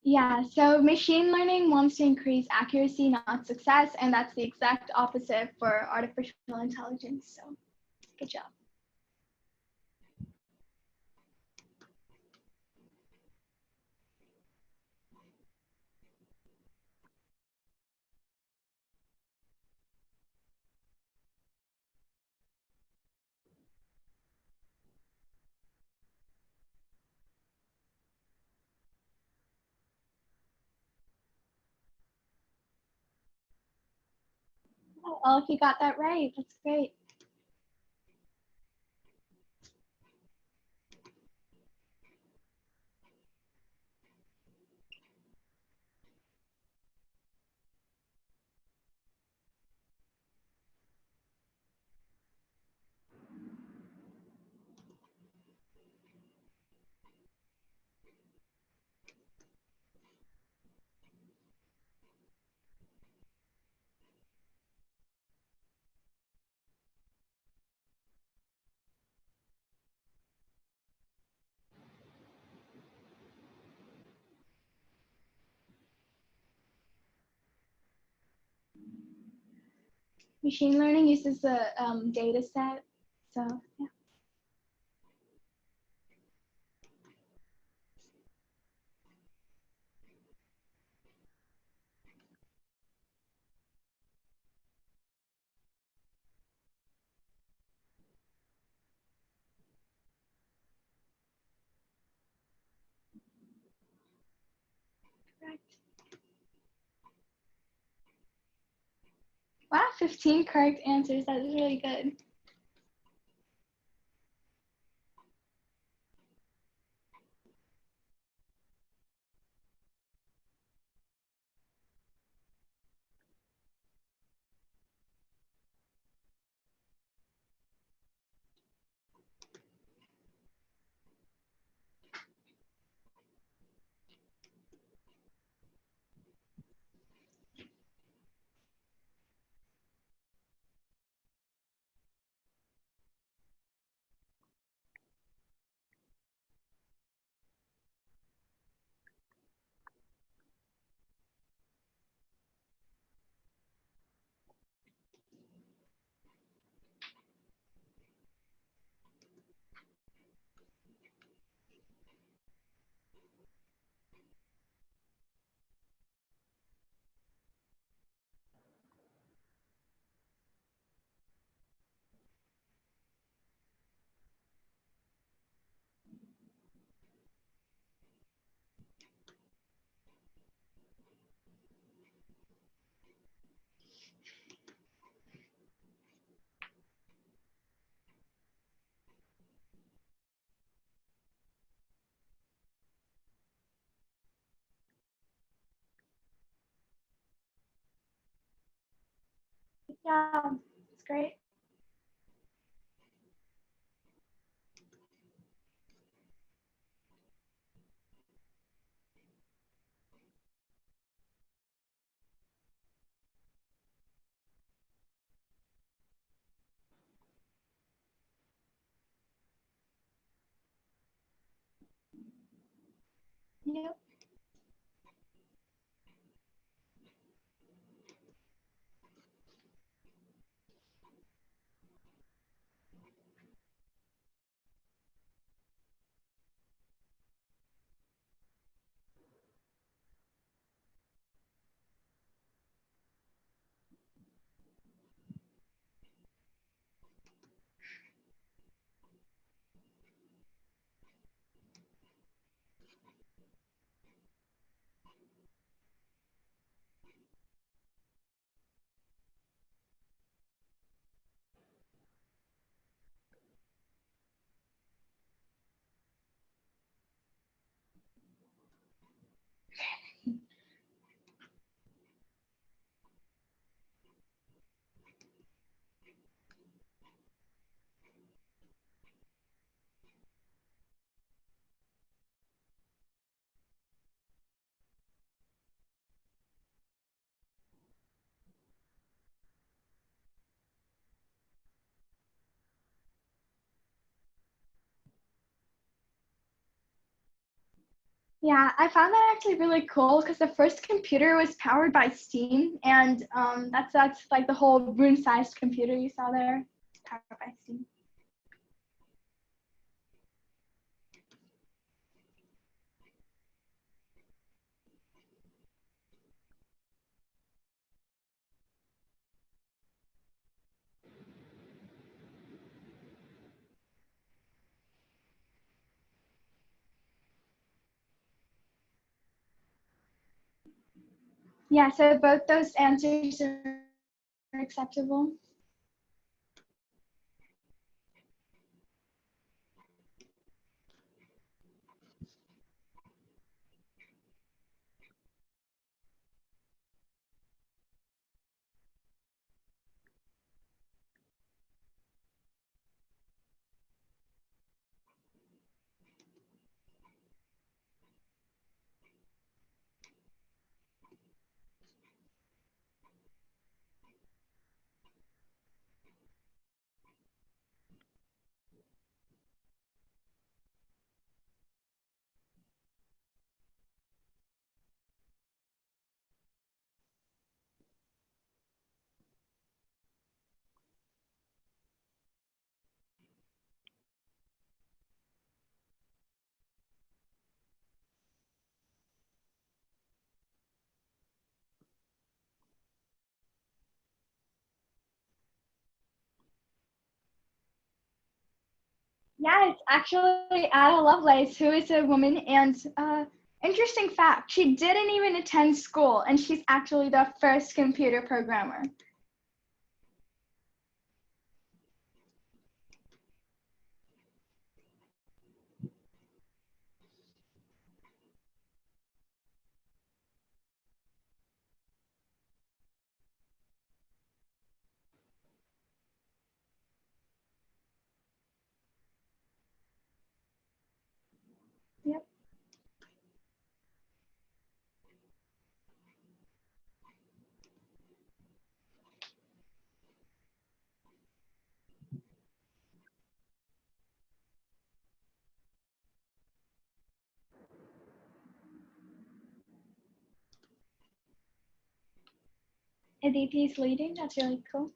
Yeah, so machine learning wants to increase accuracy, not success, and that's the exact opposite for artificial intelligence. So good job. Oh, he got that right. That's great. Machine learning uses a data set. So yeah. Correct. Wow, 15 correct answers. That is really good. Yeah, it's great. Yep. Yeah, I found that actually really cool because the first computer was powered by steam, and that's like the whole room-sized computer you saw there, powered by steam. Yeah, so both those answers are acceptable. Yeah, it's actually Ada Lovelace, who is a woman, and interesting fact, she didn't even attend school, and she's actually the first computer programmer. Yep. Aditi is leading, that's really cool.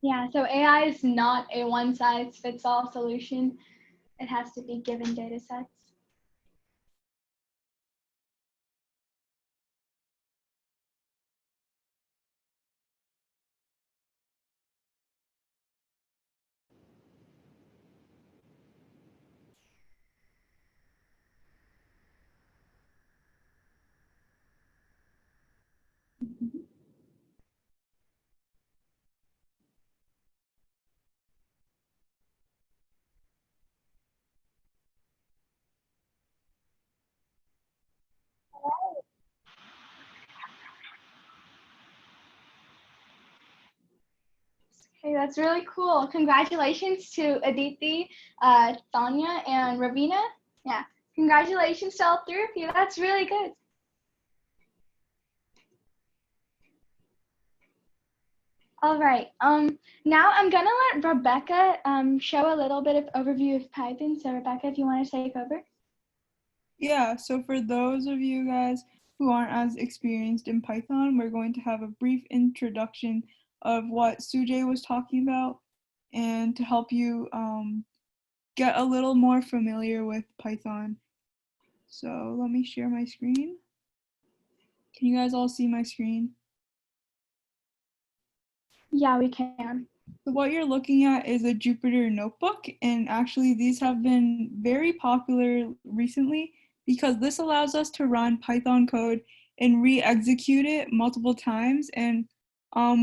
Yeah, so AI is not a one-size-fits-all solution. It has to be given data sets. Okay, that's really cool. Congratulations to Aditi, Tanya, and Ravina. Yeah, congratulations to all three of you. That's really good. All right. Now I'm gonna let Rebecca show a little bit of overview of Python. So Rebecca, if you want to take over. Yeah, so for those of you guys who aren't as experienced in Python, we're going to have a brief introduction of what Sujay was talking about and to help you get a little more familiar with Python. So let me share my screen. Can you guys all see my screen? Yeah, we can. So what you're looking at is a Jupyter notebook, and actually these have been very popular recently because this allows us to run Python code and re-execute it multiple times, and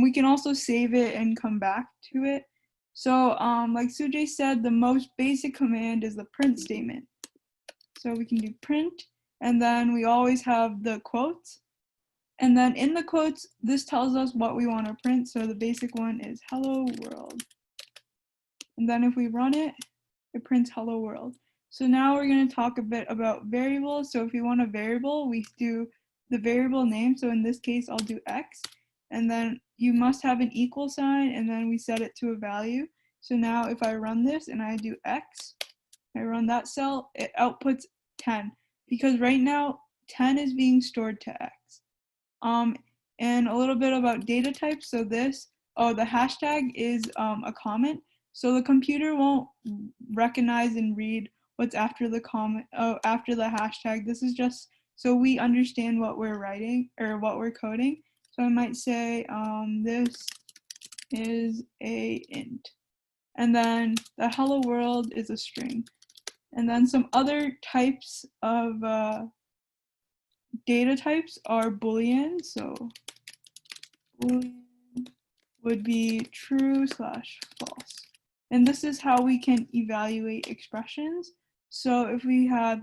we can also save it and come back to it. So like Sujay said, the most basic command is the print statement. So we can do print, and then we always have the quotes. And then in the quotes, this tells us what we want to print. So the basic one is hello world. And then if we run it, it prints hello world. So now we're going to talk a bit about variables. So if we want a variable, we do the variable name. So in this case, I'll do X. And then you must have an equal sign, and then we set it to a value. So now if I run this and I do X, I run that cell, it outputs 10. Because right now, 10 is being stored to X. And a little bit about data types. So this, the hashtag is a comment. So the computer won't recognize and read what's after the comment, after the hashtag. This is just so we understand what we're writing or what we're coding. So I might say this is a int. And then the hello world is a string. And then some other types of data types are Boolean. So Boolean would be true/false. And this is how we can evaluate expressions. So if we had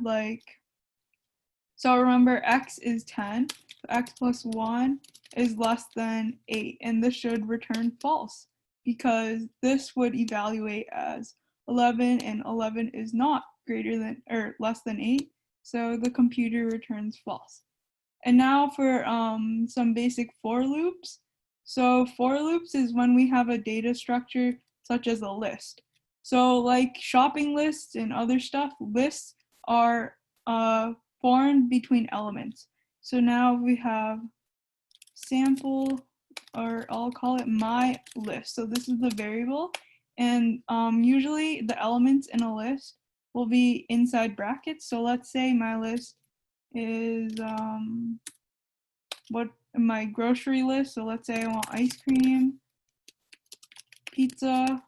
so remember X is 10, so X plus 1 is less than 8, and this should return false because this would evaluate as 11, and 11 is not greater than or less than 8, so the computer returns false. And now for some basic for loops. So for loops is when we have a data structure such as a list. So like shopping lists and other stuff, lists are formed between elements. So now we have sample, or I'll call it my list. So this is the variable, and usually the elements in a list will be inside brackets. So let's say my list is what my grocery list. So let's say I want ice cream, pizza,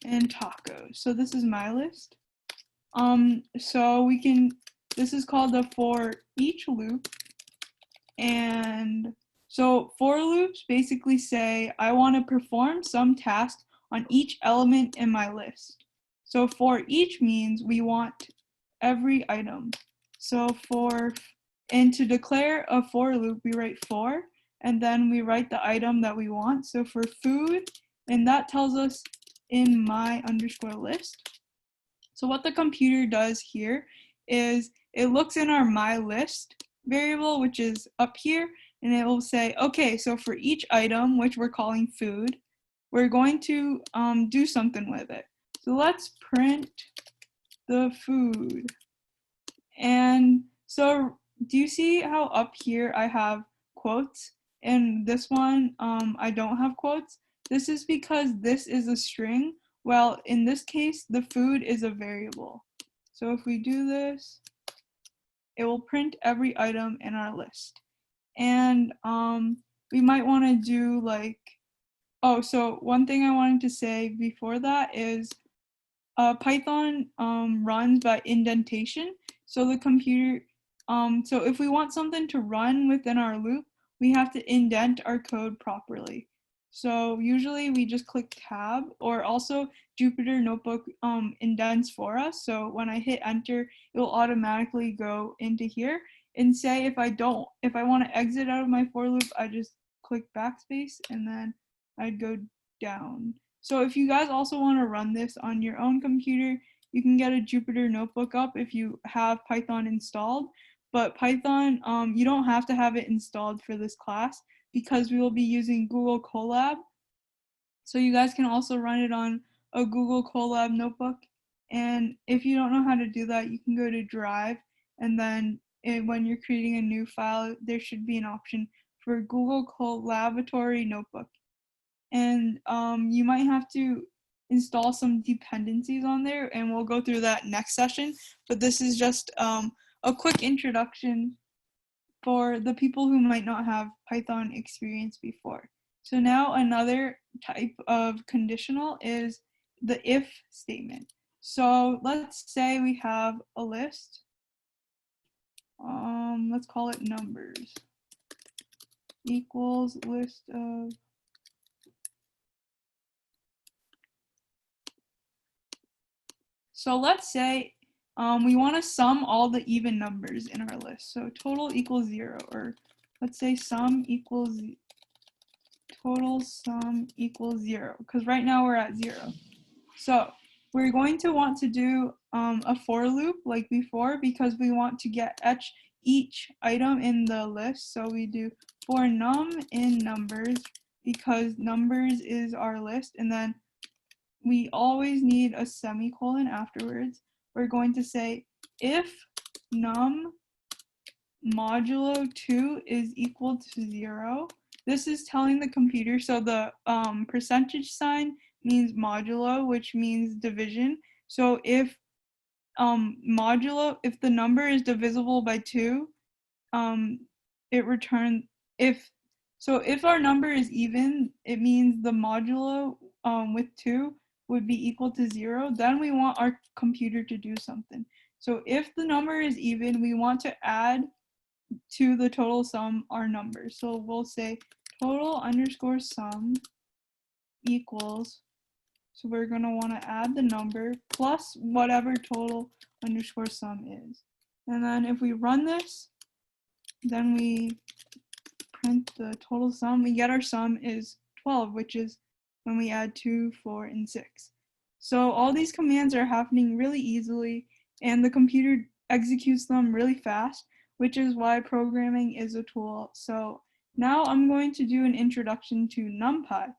and tacos. So this is my list. So we can, this is called the for each loop. And so for loops basically say I want to perform some task on each element in my list. So for each means we want every item. So and to declare a for loop, we write for, and then we write the item that we want. So for food, and that tells us in my underscore list. So what the computer does here is it looks in our my list variable, which is up here, and it will say, okay, so for each item, which we're calling food, we're going to do something with it. So let's print the food. And so do you see how up here I have quotes, and this one I don't have quotes? This is because this is a string, while in this case the food is a variable. So if we do this, it will print every item in our list. And we might want to do so one thing I wanted to say before that is Python runs by indentation. So the computer, so if we want something to run within our loop, we have to indent our code properly. So usually we just click tab, or also Jupyter Notebook indents for us. So when I hit enter, it will automatically go into here. And say if I want to exit out of my for loop, I just click backspace, and then I'd go down. So if you guys also want to run this on your own computer, you can get a Jupyter notebook up if you have Python installed. But Python, you don't have to have it installed for this class because we will be using Google Colab. So you guys can also run it on a Google Colab notebook. And if you don't know how to do that, you can go to Drive, and then when you're creating a new file, there should be an option for Google Collaboratory Notebook. And you might have to install some dependencies on there, and we'll go through that next session. But this is just a quick introduction for the people who might not have Python experience before. So now another type of conditional is the if statement. So let's say we have a list. Let's call it numbers equals list of So let's say we want to sum all the even numbers in our list. So total equals 0, or let's say sum equals total sum equals 0, because right now we're at 0. So we're going to want to do a for loop like before, because we want to get each item in the list. So we do for num in numbers, because numbers is our list, and then we always need a semicolon afterwards. We're going to say if num modulo 2 is equal to 0. This is telling the computer, so the percentage sign means modulo, which means division. So if if the number is divisible by 2, it returns if our number is even, it means the modulo with 2 would be equal to 0. Then we want our computer to do something. So if the number is even, we want to add to the total sum our numbers. So we'll say total underscore sum equals, so we're going to want to add the number plus whatever total underscore sum is. And then if we run this, then we print the total sum. We get our sum is 12, which is when we add 2, 4, and 6. So all these commands are happening really easily, and the computer executes them really fast, which is why programming is a tool. So now I'm going to do an introduction to NumPy,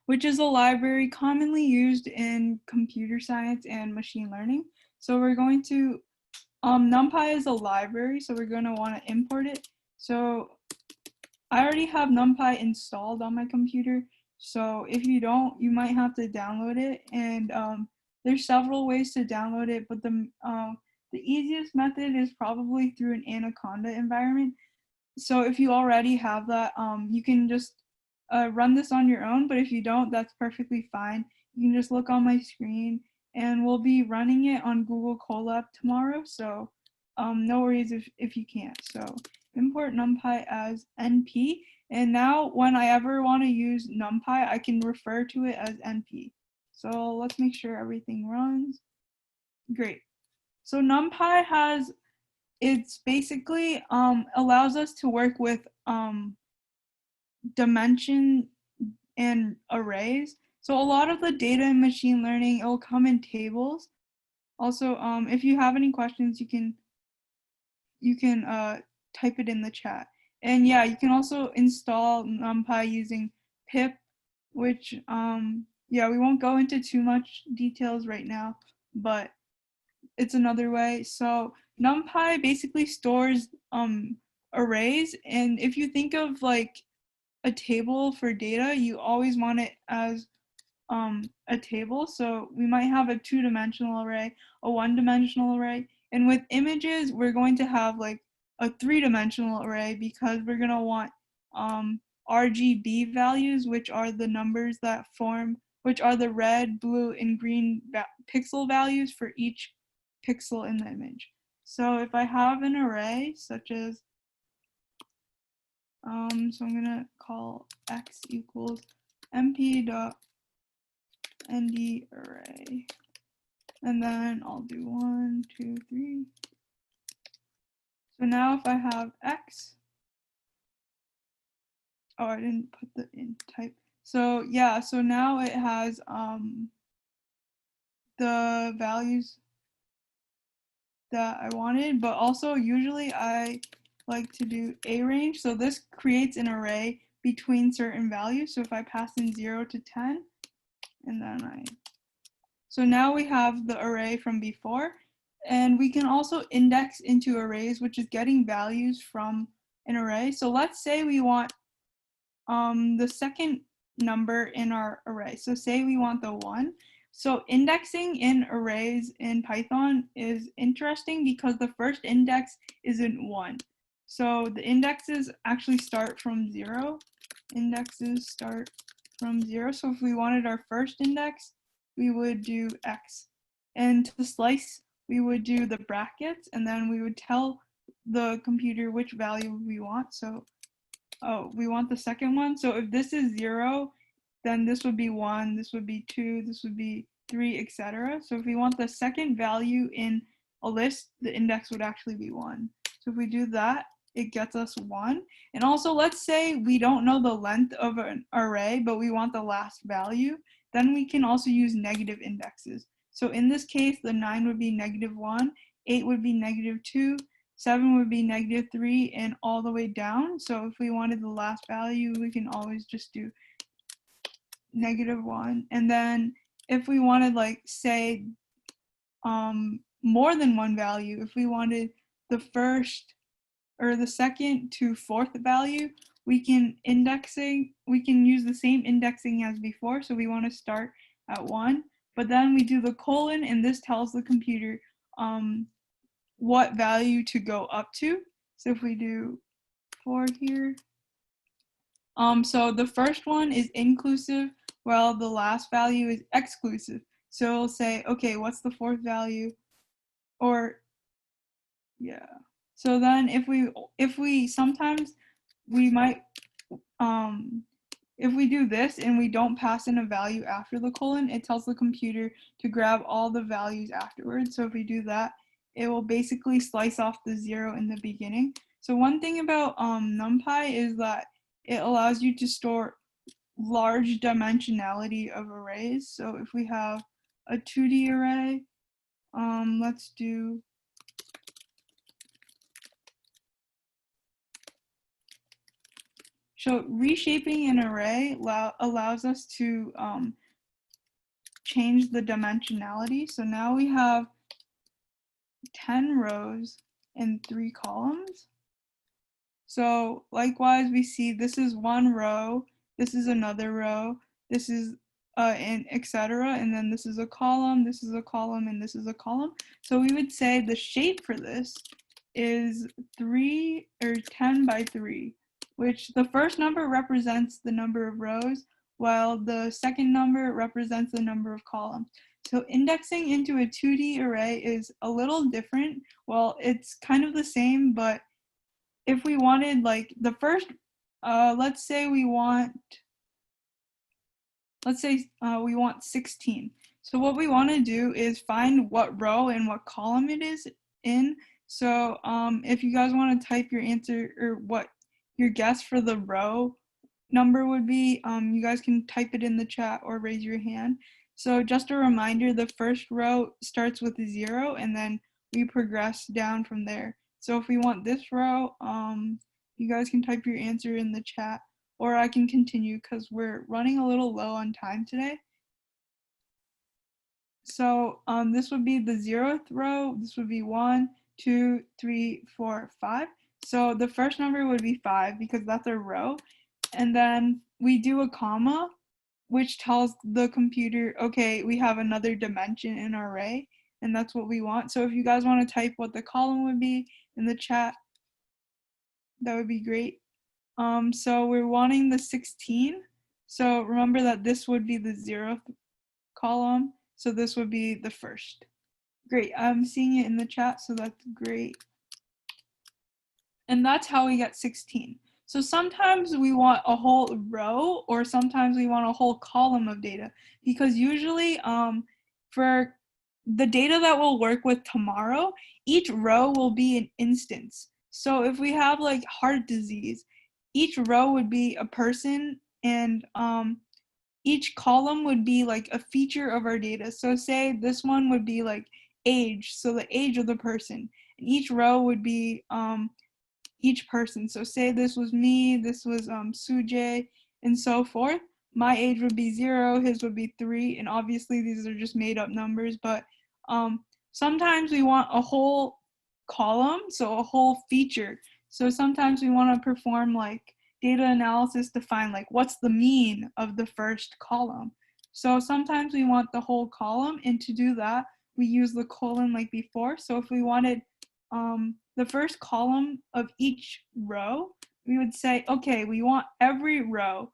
which is a library commonly used in computer science and machine learning. So we're going to, NumPy is a library, so we're going to want to import it. So I already have NumPy installed on my computer. So if you don't, you might have to download it. And there's several ways to download it, but the easiest method is probably through an Anaconda environment. So if you already have that, you can just run this on your own. But if you don't, that's perfectly fine. You can just look on my screen, and we'll be running it on Google Colab tomorrow. So no worries if you can't. So import NumPy as np, and now when I ever want to use NumPy, I can refer to it as np. So let's make sure everything runs. Great. So NumPy it's basically allows us to work with dimension and arrays. So a lot of the data in machine learning, it will come in tables. Also, if you have any questions, you can type it in the chat. And yeah, you can also install NumPy using pip, which yeah, we won't go into too much details right now, but it's another way. So NumPy basically stores arrays, and if you think of like a table for data, you always want it as a table. So we might have a 2-dimensional array, a 1-dimensional array, and with images, we're going to have like a 3-dimensional array, because we're going to want RGB values, which are the numbers that form, which are the red, blue, and green pixel values for each pixel in the image. So if I have an array such as, so I'm going to call x equals mp dot nd array, and then I'll do 1, 2, 3. So now if I have x, oh, I didn't put the in type. So yeah, so now it has the values that I wanted, but also usually I like to do a range. So this creates an array between certain values. So if I pass in 0 to 10, and then so now we have the array from before, and we can also index into arrays, which is getting values from an array. So let's say we want the second number in our array. So say we want the 1. So indexing in arrays in Python is interesting because the first index isn't 1. So the indexes actually start from 0. Indexes start from 0. So if we wanted our first index, we would do x. And to slice, we would do the brackets, and then we would tell the computer which value we want. So we want the second one. So if this is 0, then this would be 1, this would be 2, this would be 3, etc. So if we want the second value in a list, the index would actually be 1. So if we do that, it gets us 1. And also, let's say we don't know the length of an array, but we want the last value, then we can also use negative indexes. So in this case, the 9 would be -1, 8 would be -2, 7 would be -3, and all the way down. So if we wanted the last value, we can always just do -1. And then if we wanted, like, say, more than one value, if we wanted the first or the second to fourth value, we can use the same indexing as before. So we want to start at 1, but then we do the colon, and this tells the computer what value to go up to. So if we do 4 here, so the first one is inclusive, while the last value is exclusive. So it'll say, okay, what's the fourth value? Or yeah. So then if we sometimes we might if we do this and we don't pass in a value after the colon, it tells the computer to grab all the values afterwards. So if we do that, it will basically slice off the 0 in the beginning. So one thing about NumPy is that it allows you to store large dimensionality of arrays. So if we have a 2D array, let's do so reshaping an array allows us to change the dimensionality. So now we have 10 rows and 3 columns. So likewise, we see this is one row, this is another row, this is and etc. And then this is a column, this is a column, and this is a column. So we would say the shape for this is 3 or 10 by 3, which the first number represents the number of rows, while the second number represents the number of columns. So indexing into a 2D array is a little different. Well, it's kind of the same, but if we wanted, like, the first, let's say we want 16. So what we want to do is find what row and what column it is in. So if you guys want to type your answer or what your guess for the row number would be, you guys can type it in the chat or raise your hand. So just a reminder, the first row starts with a 0, and then we progress down from there. So if we want this row, you guys can type your answer in the chat, or I can continue because we're running a little low on time today. So this would be the 0th row. This would be 1, 2, 3, 4, 5. So the first number would be 5 because that's a row. And then we do a comma, which tells the computer, okay, we have another dimension in our array, and that's what we want. So if you guys want to type what the column would be in the chat, that would be great. So we're wanting the 16. So remember that this would be the 0th column. So this would be the first. Great, I'm seeing it in the chat, so that's great. And that's how we get 16. So sometimes we want a whole row, or sometimes we want a whole column of data, because usually for the data that we'll work with tomorrow, each row will be an instance. So if we have like heart disease, each row would be a person, and each column would be like a feature of our data. So say this one would be like age, so the age of the person. And each row would be each person. So say this was me, this was Sujay, and so forth. My age would be 0, his would be 3, and obviously these are just made up numbers, but sometimes we want a whole column, so a whole feature. So sometimes we want to perform like data analysis to find like what's the mean of the first column. So sometimes we want the whole column, and to do that, we use the colon like before. So if we wanted the first column of each row, we would say, okay, we want every row,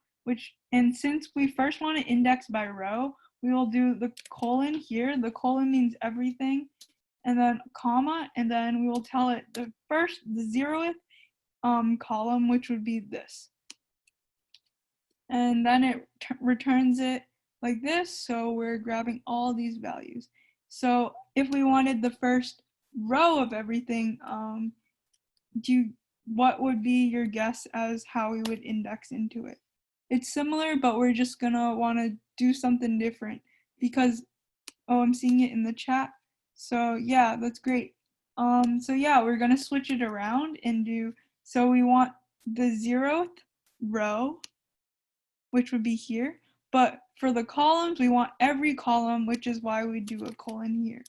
and since we first want to index by row, we will do the colon here. The colon means everything, and then comma, and then we will tell it the 0th column, which would be this. And then it returns it like this, so we're grabbing all these values. So if we wanted the first row of everything, what would be your guess as how we would index into it? It's similar, but we're just gonna wanna do something different because, oh, I'm seeing it in the chat. So yeah, that's great. So yeah, we're gonna switch it around and so we want the 0th row, which would be here, but for the columns, we want every column, which is why we do a colon here.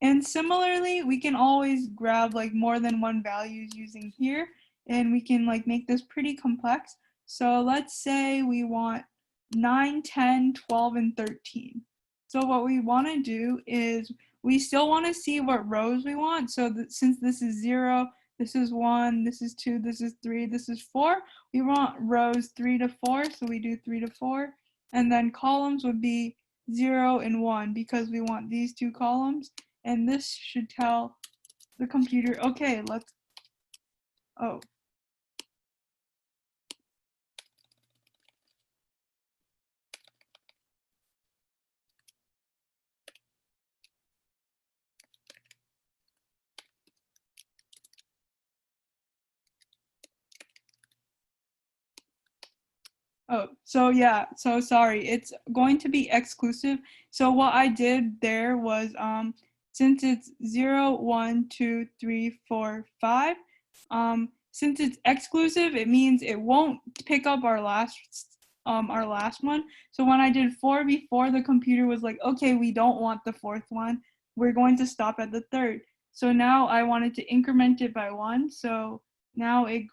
And similarly, we can always grab like more than one values using here, and we can like make this pretty complex. So let's say we want 9, 10, 12, and 13. So what we want to do is we still want to see what rows we want. So since this is 0, this is 1, this is 2, this is 3, this is 4, we want rows 3 to 4, so we do 3 to 4. And then columns would be 0 and 1 because we want these two columns. And this should tell the computer, okay, oh. Oh, so yeah, so sorry, it's going to be exclusive. So what I did there was, since it's 0, 1, 2, 3, 4, 5, since it's exclusive, it means it won't pick up our last one. So when I did 4 before, the computer was like, okay, we don't want the 4th one. We're going to stop at the 3rd. So now I wanted to increment it by 1. So now it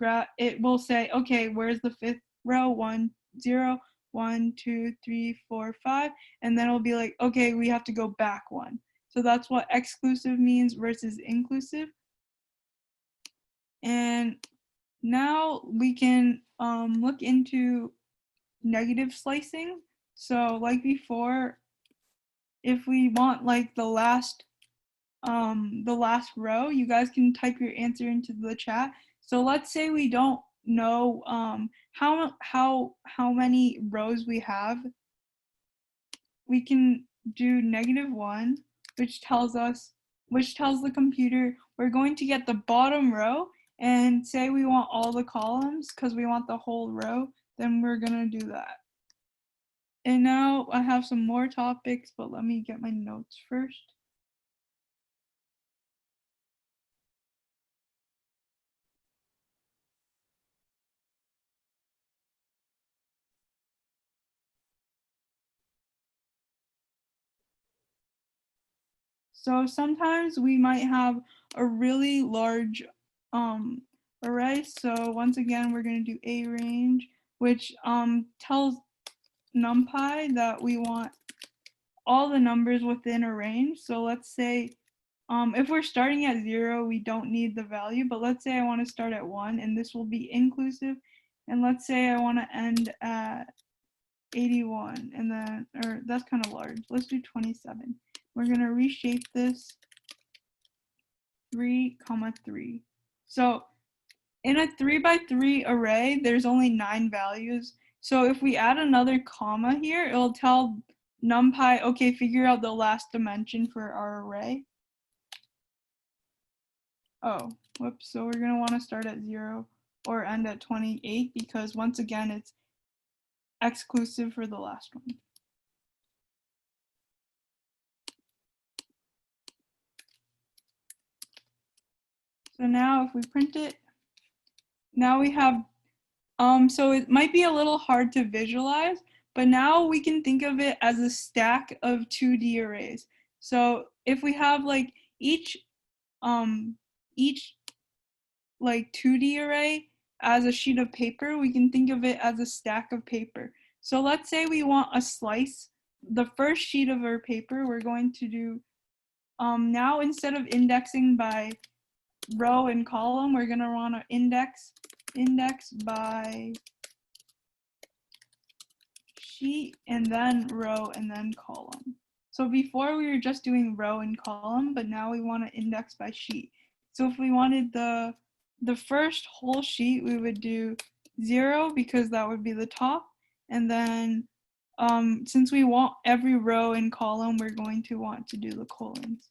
will say, okay, where's the 5th row? 1, 0, 1, 2, 3, 4, 5, and then it'll be like, okay, we have to go back 1. So that's what exclusive means versus inclusive. And now we can look into negative slicing. So like before, if we want like the last row, you guys can type your answer into the chat. So let's say we don't know how many rows we have. We can do -1, which tells the computer we're going to get the bottom row, and say we want all the columns because we want the whole row, then we're gonna do that. And now I have some more topics, but let me get my notes first. So sometimes we might have a really large array. So once again, we're going to do a range, which tells NumPy that we want all the numbers within a range. So let's say if we're starting at 0, we don't need the value, but let's say I want to start at 1, and this will be inclusive. And let's say I want to end at 81, and then, or that's kind of large. Let's do 27. We're going to reshape this 3, 3. So in a 3 by 3 array, there's only 9 values. So if we add another comma here, it'll tell NumPy, okay, figure out the last dimension for our array. Oh, whoops. So we're going to want to start at 0 or end at 28 because once again, exclusive for the last one. So now if we print it, now we have, so it might be a little hard to visualize, but now we can think of it as a stack of 2D arrays. So if we have like each like 2D array as a sheet of paper, we can think of it as a stack of paper. So let's say we want a slice. The first sheet of our paper, we're going to do, now instead of indexing by row and column, we're gonna want to index by sheet and then row and then column. So before we were just doing row and column, but now we want to index by sheet. So if we wanted the first whole sheet, we would do 0 because that would be the top. And then since we want every row and column, we're going to want to do the colons.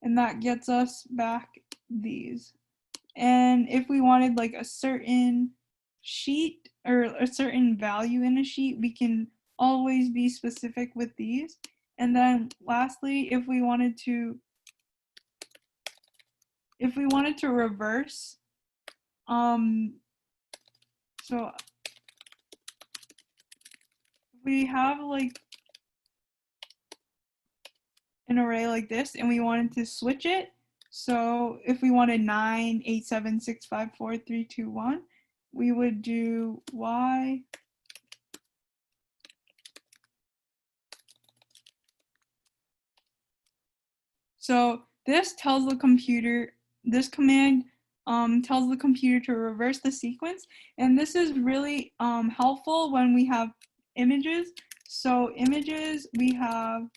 And that gets us back these. And if we wanted like a certain sheet or a certain value in a sheet, we can always be specific with these. And then lastly, if we wanted to reverse, so we have like an array like this and we wanted to switch it. So if we wanted 9, 8, 7, 6, 5, 4, 3, 2, 1, we would do y. So this tells the computer, this command tells the computer to reverse the sequence. And this is really helpful when we have images. So images, we have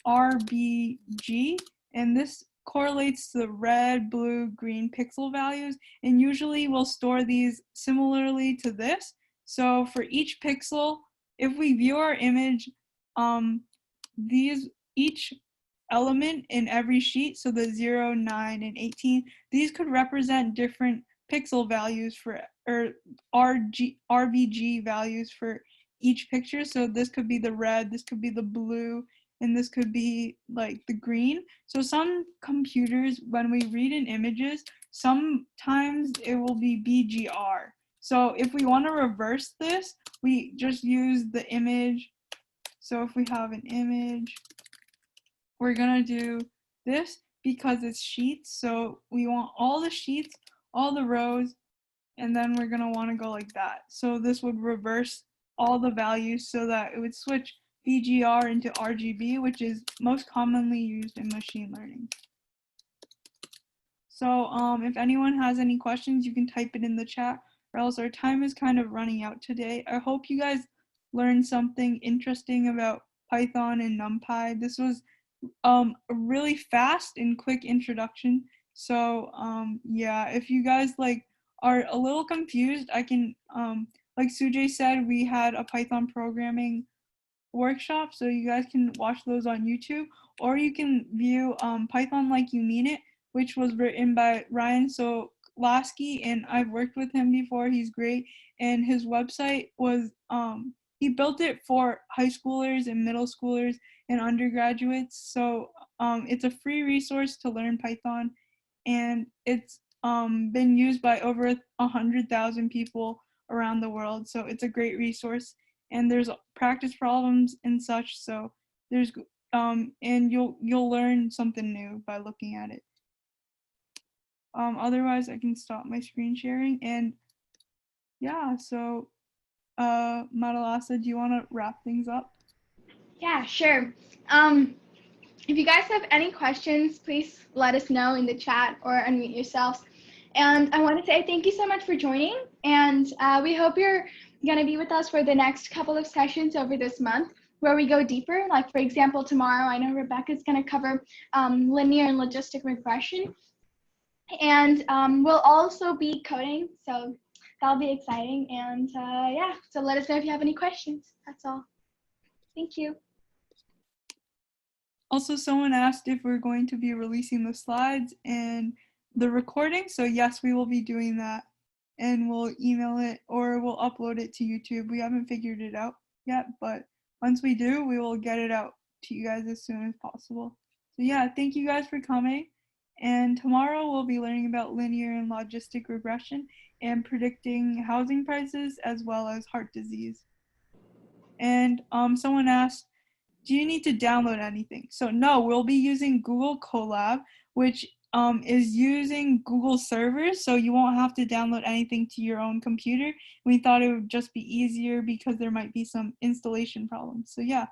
RBG, and this correlates to the red, blue, green pixel values, and usually we'll store these similarly to this. So for each pixel, if we view our image, each element in every sheet, so the 0, 9, and 18, these could represent different pixel values for, or RBG values for each picture. So this could be the red, this could be the blue, and this could be like the green. So some computers, when we read in images, sometimes it will be BGR. So if we want to reverse this, we just use the image. So if we have an image, we're gonna do this because it's sheets. So we want all the sheets, all the rows, and then we're gonna want to go like that. So this would reverse all the values so that it would switch BGR into RGB, which is most commonly used in machine learning. So if anyone has any questions, you can type it in the chat, or else our time is kind of running out today. I hope you guys learned something interesting about Python and NumPy. This was a really fast and quick introduction. So yeah, if you guys like are a little confused, I can like Sujay said, we had a Python programming workshop, so you guys can watch those on YouTube, or you can view Python Like You Mean It, which was written by Ryan Solaski, and I've worked with him before. He's great, and his website was he built it for high schoolers and middle schoolers and undergraduates. So it's a free resource to learn Python, and it's been used by over 100,000 people around the world. So it's a great resource, and there's practice problems and such. So there's and you'll learn something new by looking at it. Otherwise, I can stop my screen sharing, and yeah. So Madalasa, do you want to wrap things up? Yeah, sure. If you guys have any questions, please let us know in the chat or unmute yourselves. And I want to say thank you so much for joining. And we hope you're going to be with us for the next couple of sessions over this month, where we go deeper. Like, for example, tomorrow, I know Rebecca's going to cover linear and logistic regression. And we'll also be coding. So that'll be exciting. And yeah, so let us know if you have any questions. That's all. Thank you. Also, someone asked if we're going to be releasing the slides and the recording. So yes, we will be doing that. and we'll email it or we'll upload it to YouTube. We haven't figured it out yet, but once we do, we will get it out to you guys as soon as possible. So yeah, thank you guys for coming. And tomorrow we'll be learning about linear and logistic regression and predicting housing prices as well as heart disease. And someone asked, do you need to download anything? So no, we'll be using Google Colab, which is using Google servers, so you won't have to download anything to your own computer. We thought it would just be easier because there might be some installation problems. So yeah,